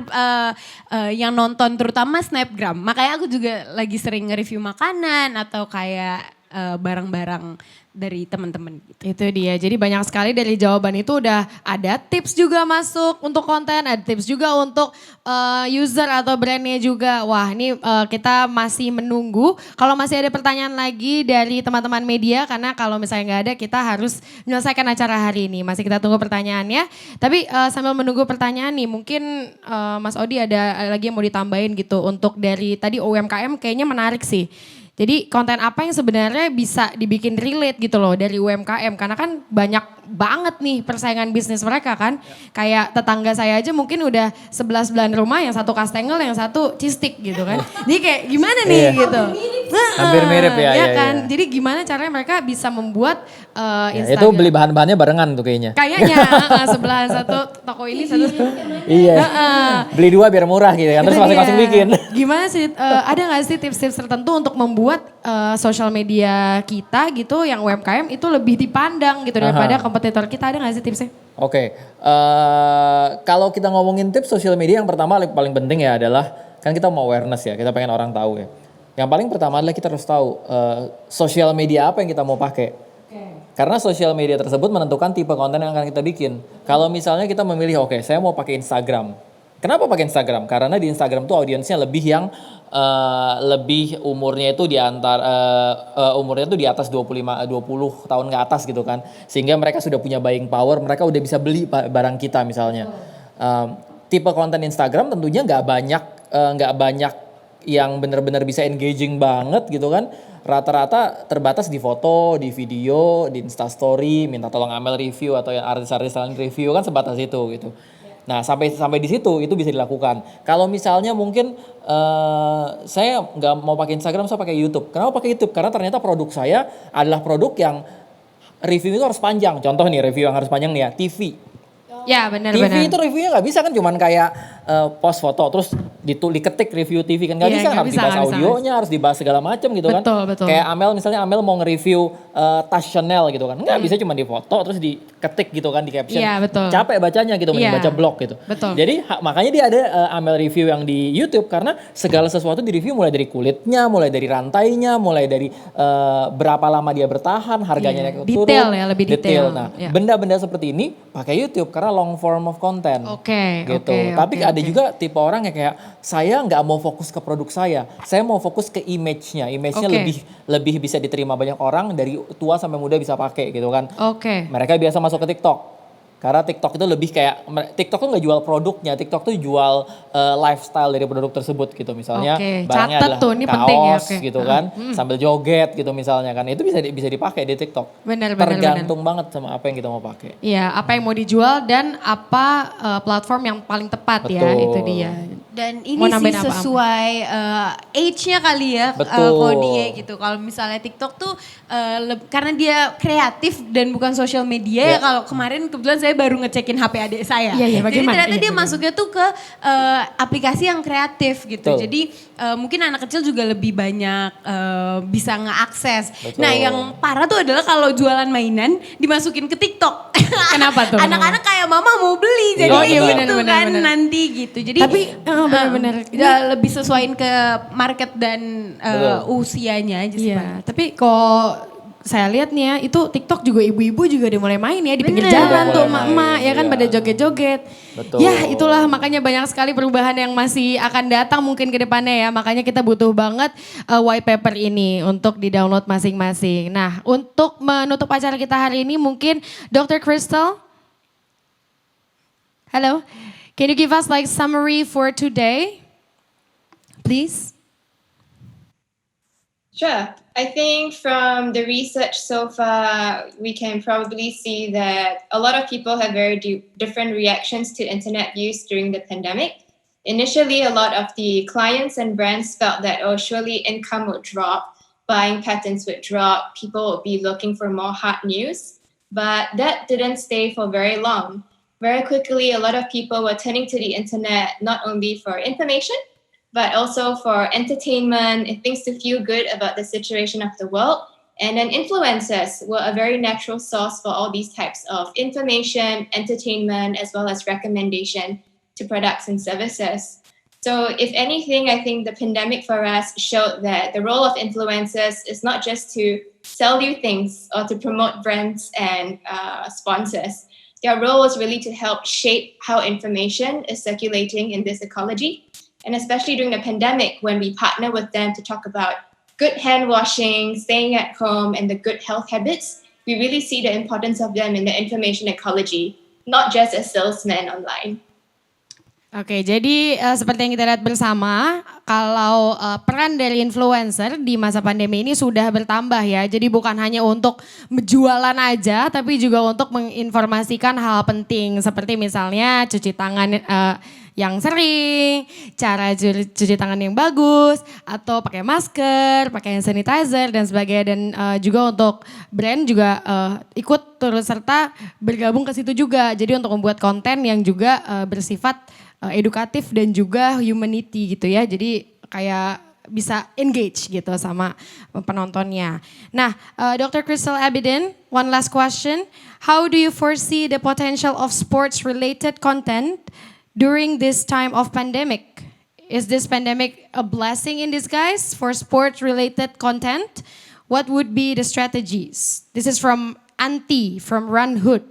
Speaker 5: yang nonton terutama snapgram. Makanya aku juga lagi sering nge-review makanan atau kayak barang-barang dari teman-teman gitu.
Speaker 1: Itu dia. Jadi banyak sekali dari jawaban itu udah ada tips juga masuk untuk konten, ada tips juga untuk user atau brandnya juga. Wah, ini kita masih menunggu. Kalau masih ada pertanyaan lagi dari teman-teman media, karena kalau misalnya nggak ada, kita harus menyelesaikan acara hari ini. Masih kita tunggu pertanyaannya. Tapi sambil menunggu pertanyaan nih, mungkin Mas Odi ada lagi yang mau ditambahin gitu untuk dari tadi UMKM kayaknya menarik sih. Jadi konten apa yang sebenarnya bisa dibikin relate gitu loh dari UMKM. Karena kan banyak banget nih persaingan bisnis mereka kan. Kayak tetangga saya aja mungkin udah 11 belahan rumah, yang satu kastengel, yang satu cistik gitu kan. Jadi kayak gimana nih gitu.
Speaker 3: Hampir mirip ya.
Speaker 1: Ya kan. Jadi gimana caranya mereka bisa membuat
Speaker 3: Ya,
Speaker 1: Instagram.
Speaker 3: itu beli bahan-bahannya barengan tuh kayaknya.
Speaker 1: Kayaknya sebelahan satu toko ini satu.
Speaker 3: Iya. Beli dua biar murah gitu kan. Terus
Speaker 1: Itu
Speaker 3: masing-masing
Speaker 1: dia.
Speaker 3: bikin.
Speaker 1: Gimana sih, ada gak sih tips-tips tertentu untuk membuat sosial media kita gitu yang UMKM itu lebih dipandang gitu daripada kompetitor kita, ada gak sih tipsnya?
Speaker 3: Oke, kalau kita ngomongin tips sosial media yang pertama paling penting ya adalah kan kita mau awareness ya, kita pengen orang tahu ya. Yang paling pertama adalah kita harus tahu sosial media apa yang kita mau pakai. Karena sosial media tersebut menentukan tipe konten yang akan kita bikin. Kalau misalnya kita memilih, oke, saya mau pakai Instagram. Kenapa pakai Instagram? Karena di Instagram tuh audiensnya lebih yang lebih umurnya itu di umurnya tuh di atas 20 tahun ke atas gitu kan. Sehingga mereka sudah punya buying power, mereka udah bisa beli barang kita misalnya. Tipe konten Instagram tentunya nggak banyak yang benar-benar bisa engaging banget gitu kan. Rata-rata terbatas di foto, di video, di Instastory, minta tolong Amel review atau yang artis-artis lain review kan sebatas itu gitu. Nah sampai di situ itu bisa dilakukan. Kalau misalnya mungkin saya nggak mau pakai Instagram, saya pakai YouTube. Kenapa pakai YouTube? Karena ternyata produk saya adalah produk yang review itu harus panjang. Contoh nih review yang harus panjang nih ya, TV.
Speaker 1: Ya
Speaker 3: TV
Speaker 1: benar-benar.
Speaker 3: itu reviewnya nggak bisa kan cuman kayak post foto terus diketik review TV kan nggak
Speaker 1: Iya,
Speaker 3: bisa,
Speaker 1: nggak
Speaker 3: harus
Speaker 1: bisa,
Speaker 3: dibahas
Speaker 1: nggak bisa.
Speaker 3: audionya, harus dibahas segala macam gitu kan.
Speaker 1: Betul.
Speaker 3: Kayak misalnya Amel mau nge-review tas Chanel gitu kan. Nggak bisa cuma di foto terus diketik gitu kan di caption.
Speaker 1: Iya, betul.
Speaker 3: Capek bacanya gitu, mending
Speaker 1: Iya.
Speaker 3: baca blog gitu.
Speaker 1: Betul.
Speaker 3: Jadi makanya dia ada Amel review yang di YouTube karena segala sesuatu di review mulai dari kulitnya, mulai dari rantainya, mulai dari berapa lama dia bertahan, harganya naik turun.
Speaker 1: Detail ya, lebih detail.
Speaker 3: Nah,
Speaker 1: Iya.
Speaker 3: benda-benda seperti ini pakai YouTube karena long form of content.
Speaker 1: Oke,
Speaker 3: Gitu.
Speaker 1: oke,
Speaker 3: Tapi
Speaker 1: oke,
Speaker 3: ada
Speaker 1: oke.
Speaker 3: juga tipe orang yang kayak saya nggak mau fokus ke produk saya mau fokus ke image-nya. Image-nya
Speaker 1: Oke.
Speaker 3: lebih bisa diterima banyak orang dari tua sampai muda bisa pakai gitu kan.
Speaker 1: Oke.
Speaker 3: Mereka biasa masuk ke TikTok. Karena TikTok itu lebih kayak, TikTok tuh nggak jual produknya, TikTok tuh jual lifestyle dari produk tersebut gitu. Misalnya
Speaker 1: Oke,
Speaker 3: barangnya
Speaker 1: catet
Speaker 3: adalah
Speaker 1: tuh, ini
Speaker 3: kaos
Speaker 1: penting ya, oke.
Speaker 3: gitu kan, sambil joget gitu misalnya kan. Itu bisa dipakai di TikTok.
Speaker 1: Benar.
Speaker 3: Tergantung banget sama apa yang kita mau pakai.
Speaker 1: Iya, apa yang mau dijual dan apa platform yang paling tepat ya,
Speaker 3: Betul.
Speaker 1: itu dia.
Speaker 5: Dan ini
Speaker 1: Mau
Speaker 5: sih
Speaker 1: nambahin apa-apa?
Speaker 5: sesuai age-nya kali ya
Speaker 3: Betul.
Speaker 5: Kodinya gitu. Kalau misalnya TikTok tuh karena dia kreatif dan bukan sosial media ya. Kalau kemarin kebetulan saya baru ngecekin HP adik saya.
Speaker 1: Iya,
Speaker 5: Jadi
Speaker 1: bagaimana?
Speaker 5: ternyata
Speaker 1: Iya,
Speaker 5: dia
Speaker 1: bagaimana?
Speaker 5: masuknya tuh ke aplikasi yang kreatif gitu.
Speaker 3: Betul.
Speaker 5: Jadi mungkin anak kecil juga lebih banyak bisa ngeakses.
Speaker 3: Betul.
Speaker 5: Nah yang parah tuh adalah kalau jualan mainan dimasukin ke TikTok.
Speaker 1: Kenapa tuh?
Speaker 5: Anak-anak kayak mama mau beli jadi
Speaker 3: Oh, iya,
Speaker 5: gitu
Speaker 1: benar,
Speaker 5: kan
Speaker 1: benar.
Speaker 5: nanti gitu. Jadi
Speaker 1: Tapi benar-benar.
Speaker 5: ya lebih sesuaiin ke market dan
Speaker 3: Betul.
Speaker 5: usianya aja sih.
Speaker 1: Iya, tapi kok saya lihat nih ya, itu TikTok juga ibu-ibu juga udah mulai main ya di pinggir
Speaker 5: Bener.
Speaker 1: jalan
Speaker 3: Udah
Speaker 1: tuh
Speaker 3: mulai
Speaker 1: emak-emak
Speaker 3: main,
Speaker 1: ya kan
Speaker 3: iya.
Speaker 1: pada joget-joget.
Speaker 3: Betul.
Speaker 1: Ya itulah makanya banyak sekali perubahan yang masih akan datang mungkin ke depannya ya. Makanya kita butuh banget white paper ini untuk di-download masing-masing. Nah untuk menutup acara kita hari ini mungkin Dr. Crystal. Hello, can you give us like summary for today? Please.
Speaker 2: Sure. I think from the research so far, we can probably see that a lot of people have very different reactions to internet use during the pandemic. Initially, a lot of the clients and brands felt that, oh, surely income would drop, buying patterns would drop, people would be looking for more hot news. But that didn't stay for very long. Very quickly, a lot of people were turning to the internet not only for information, but also for entertainment and things to feel good about the situation of the world. And then influencers were a very natural source for all these types of information, entertainment, as well as recommendation to products and services. So, if anything, I think the pandemic for us showed that the role of influencers is not just to sell you things or to promote brands and sponsors. Their role is really to help shape how information is circulating in this ecology. And especially during the pandemic, when we partner with them to talk about good hand washing, staying at home, and the good health habits, we really see the importance of them in the information ecology, not just as salesmen online.
Speaker 1: Oke, jadi seperti yang kita lihat bersama, kalau peran dari influencer di masa pandemi ini sudah bertambah ya. Jadi bukan hanya untuk jualan aja, tapi juga untuk menginformasikan hal penting seperti misalnya cuci tangan yang sering, cara cuci tangan yang bagus, atau pakai masker, pakai hand sanitizer dan sebagainya. Dan juga untuk brand juga ikut turut serta bergabung ke situ juga. Jadi untuk membuat konten yang juga bersifat edukatif dan juga humanity gitu ya. Jadi kayak bisa engage gitu sama penontonnya. Nah, Dr. Crystal Abidin, one last question. How do you foresee the potential of sports-related content during this time of pandemic? Is this pandemic a blessing in disguise for sports-related content? What would be the strategies? This is from Anti from Run Hood.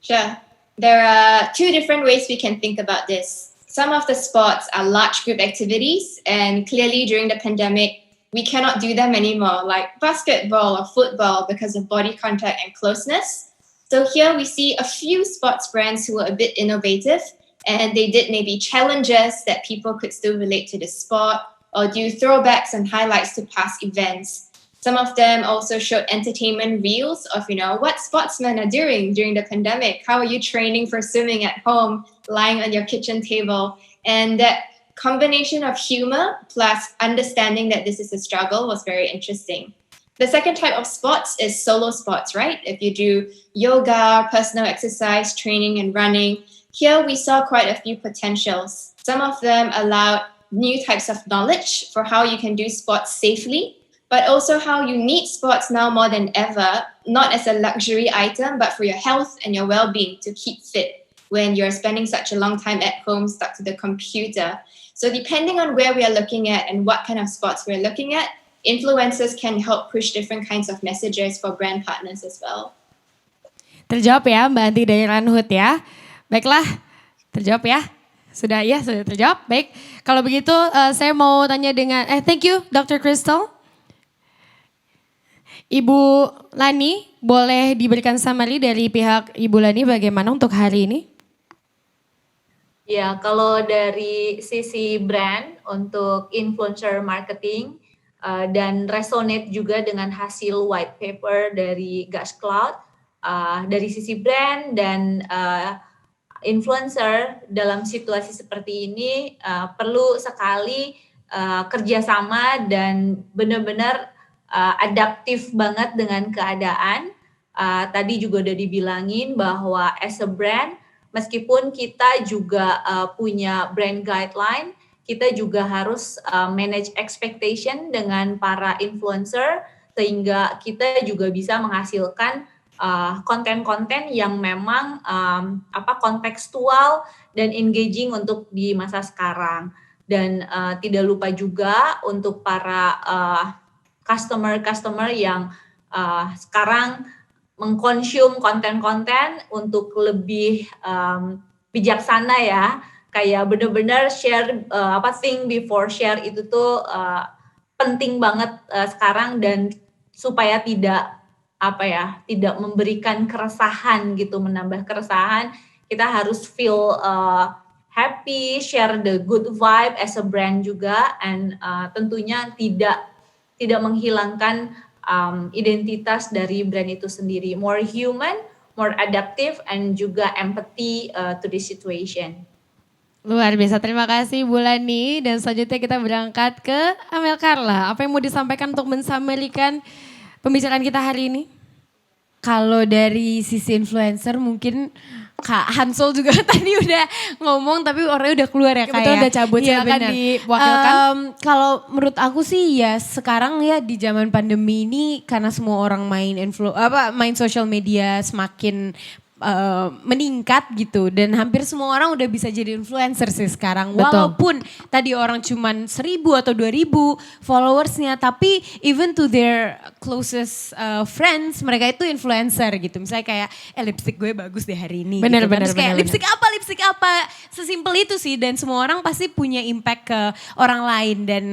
Speaker 2: Sure. There are two different ways we can think about this. Some of the sports are large group activities, and clearly during the pandemic, we cannot do them anymore, like basketball or football because of body contact and closeness. So here we see a few sports brands who were a bit innovative, and they did maybe challenges that people could still relate to the sport or do throwbacks and highlights to past events. Some of them also showed entertainment reels of, what sportsmen are doing during the pandemic. How are you training for swimming at home, lying on your kitchen table? And that combination of humor plus understanding that this is a struggle was very interesting. The second type of sports is solo sports, right? If you do yoga, personal exercise, training, and running, here we saw quite a few potentials. Some of them allowed new types of knowledge for how you can do sports safely, but also how you need sports now more than ever, not as a luxury item, but for your health and your well-being to keep fit when you're spending such a long time at home stuck to the computer. So depending on where we are looking at and what kind of sports we're looking at, influencers can help push different kinds of messages for brand partners as well.
Speaker 1: Terjawab ya Mbak Anti dari Run Hood ya. Baiklah, terjawab ya. Sudah terjawab. Baik, kalau begitu saya mau tanya dengan, thank you Dr. Crystal. Ibu Lani, boleh diberikan summary dari pihak Ibu Lani bagaimana untuk hari ini?
Speaker 7: Ya, kalau dari sisi brand untuk influencer marketing dan resonate juga dengan hasil white paper dari Gas Cloud, dari sisi brand dan influencer dalam situasi seperti ini perlu sekali kerjasama dan benar-benar adaptif banget dengan keadaan. Tadi juga udah dibilangin bahwa as a brand, meskipun kita juga punya brand guideline, kita juga harus manage expectation dengan para influencer sehingga kita juga bisa menghasilkan konten-konten yang memang kontekstual dan engaging untuk di masa sekarang. Dan tidak lupa juga untuk para customer yang sekarang mengkonsum konten-konten untuk lebih bijaksana ya, kayak benar-benar share think before share itu tuh penting banget sekarang, dan supaya tidak memberikan keresahan gitu, menambah keresahan, kita harus feel happy, share the good vibe as a brand juga, and tentunya tidak menghilangkan identitas dari brand itu sendiri. More human, more adaptive, and juga empathy to the situation.
Speaker 1: Luar biasa, terima kasih Bu Lani. Dan selanjutnya kita berangkat ke Amel Carla. Apa yang mau disampaikan untuk mensamerikan pembicaraan kita hari ini?
Speaker 5: Kalau dari sisi influencer mungkin Kak Hansol juga tadi udah ngomong tapi orangnya udah keluar ya Kak.
Speaker 1: Betul, udah cabut ya,
Speaker 5: benar.
Speaker 1: diwakilkan.
Speaker 5: Kalau menurut aku sih ya sekarang ya di zaman pandemi ini karena semua orang main social media semakin meningkat gitu dan hampir semua orang udah bisa jadi influencer sih sekarang.
Speaker 1: Betul.
Speaker 5: Walaupun tadi orang cuman 1.000 atau 2.000 followersnya, tapi even to their closest friends mereka itu influencer gitu. Misalnya kayak lipstick gue bagus deh hari ini.
Speaker 1: Bener,
Speaker 5: gitu kan.
Speaker 1: bener,
Speaker 5: Terus kayak
Speaker 1: bener,
Speaker 5: lipstick apa, sesimpel itu sih. Dan semua orang pasti punya impact ke orang lain dan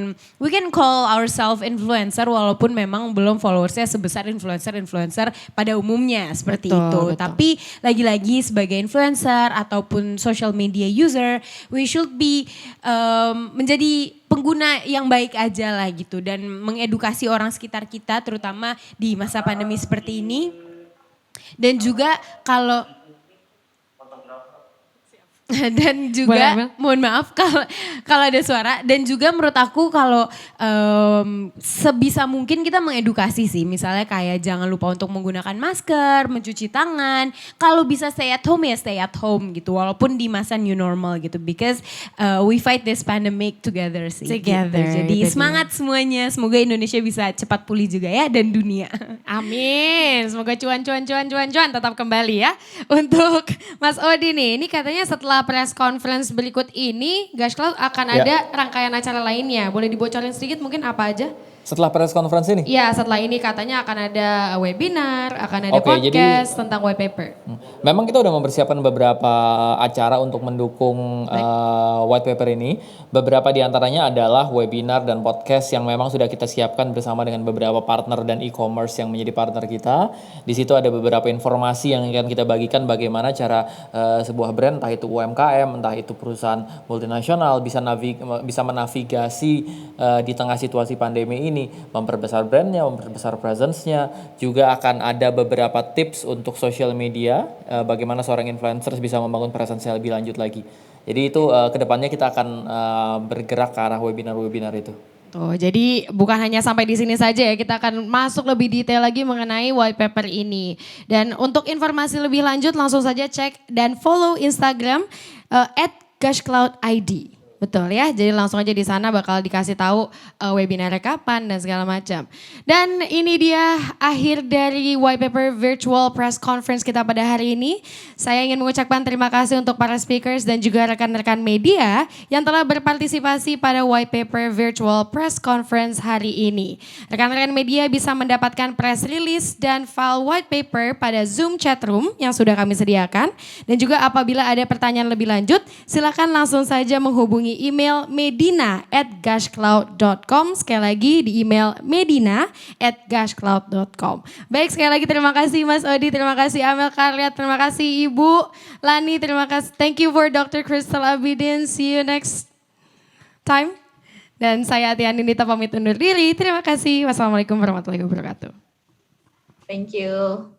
Speaker 5: we can call ourselves influencer walaupun memang belum followersnya sebesar influencer pada umumnya seperti
Speaker 1: Betul,
Speaker 5: itu.
Speaker 1: betul.
Speaker 5: Tapi lagi-lagi sebagai influencer ataupun social media user, we should be menjadi pengguna yang baik aja lah gitu dan mengedukasi orang sekitar kita terutama di masa pandemi seperti ini. Dan juga kalau dan
Speaker 1: Boleh,
Speaker 5: juga
Speaker 1: Amel?
Speaker 5: mohon maaf kalau ada suara dan juga menurut aku kalau sebisa mungkin kita mengedukasi sih misalnya kayak jangan lupa untuk menggunakan masker, mencuci tangan, kalau bisa stay at home ya stay at home gitu walaupun di masa new normal gitu because we fight this pandemic together sih.
Speaker 1: Together,
Speaker 5: gitu. Jadi
Speaker 1: itu dia.
Speaker 5: semangat semuanya, semoga Indonesia bisa cepat pulih juga ya dan dunia.
Speaker 1: Amin. Semoga cuan tetap kembali ya. Untuk Mas Odi nih, ini katanya setelah press conference berikut ini, Gash Cloud akan
Speaker 3: Ya.
Speaker 1: ada rangkaian acara lainnya. Boleh dibocorin sedikit mungkin apa aja?
Speaker 3: Setelah press conference ini?
Speaker 1: Iya, setelah ini katanya akan ada webinar, akan ada
Speaker 3: Oke,
Speaker 1: podcast tentang white paper.
Speaker 3: Memang kita udah mempersiapkan beberapa acara untuk mendukung white paper ini. Beberapa di antaranya adalah webinar dan podcast yang memang sudah kita siapkan bersama dengan beberapa partner dan e-commerce yang menjadi partner kita. Di situ ada beberapa informasi yang akan kita bagikan bagaimana cara sebuah brand, entah itu UMKM, entah itu perusahaan multinasional bisa menavigasi di tengah situasi pandemi ini, memperbesar brandnya, memperbesar presence-nya. Juga akan ada beberapa tips untuk social media, bagaimana seorang influencer bisa membangun presence lebih lanjut lagi. Jadi itu kedepannya kita akan bergerak ke arah webinar-webinar itu.
Speaker 1: Tuh, jadi bukan hanya sampai di sini saja ya, kita akan masuk lebih detail lagi mengenai white paper ini. Dan untuk informasi lebih lanjut langsung saja cek dan follow Instagram @gashcloudid. Betul ya, jadi langsung aja di sana bakal dikasih tahu webinarnya kapan dan segala macam. Dan ini dia akhir dari white paper virtual press conference kita pada hari ini. Saya ingin mengucapkan terima kasih untuk para speakers dan juga rekan-rekan media yang telah berpartisipasi pada white paper virtual press conference hari ini. Rekan-rekan media bisa mendapatkan press release dan file white paper pada Zoom chat room yang sudah kami sediakan. Dan juga apabila ada pertanyaan lebih lanjut, silakan langsung saja menghubungi email medina@gashcloud.com. Sekali lagi di email medina@gashcloud.com. Baik, sekali lagi terima kasih Mas Odi, terima kasih Amel Karliat, terima kasih Ibu Lani, terima kasih. Thank you for Dr. Crystal Abidin. See you next time. Dan saya Atiani Nita pamit undur diri. Terima kasih. Wassalamualaikum warahmatullahi wabarakatuh.
Speaker 7: Thank you.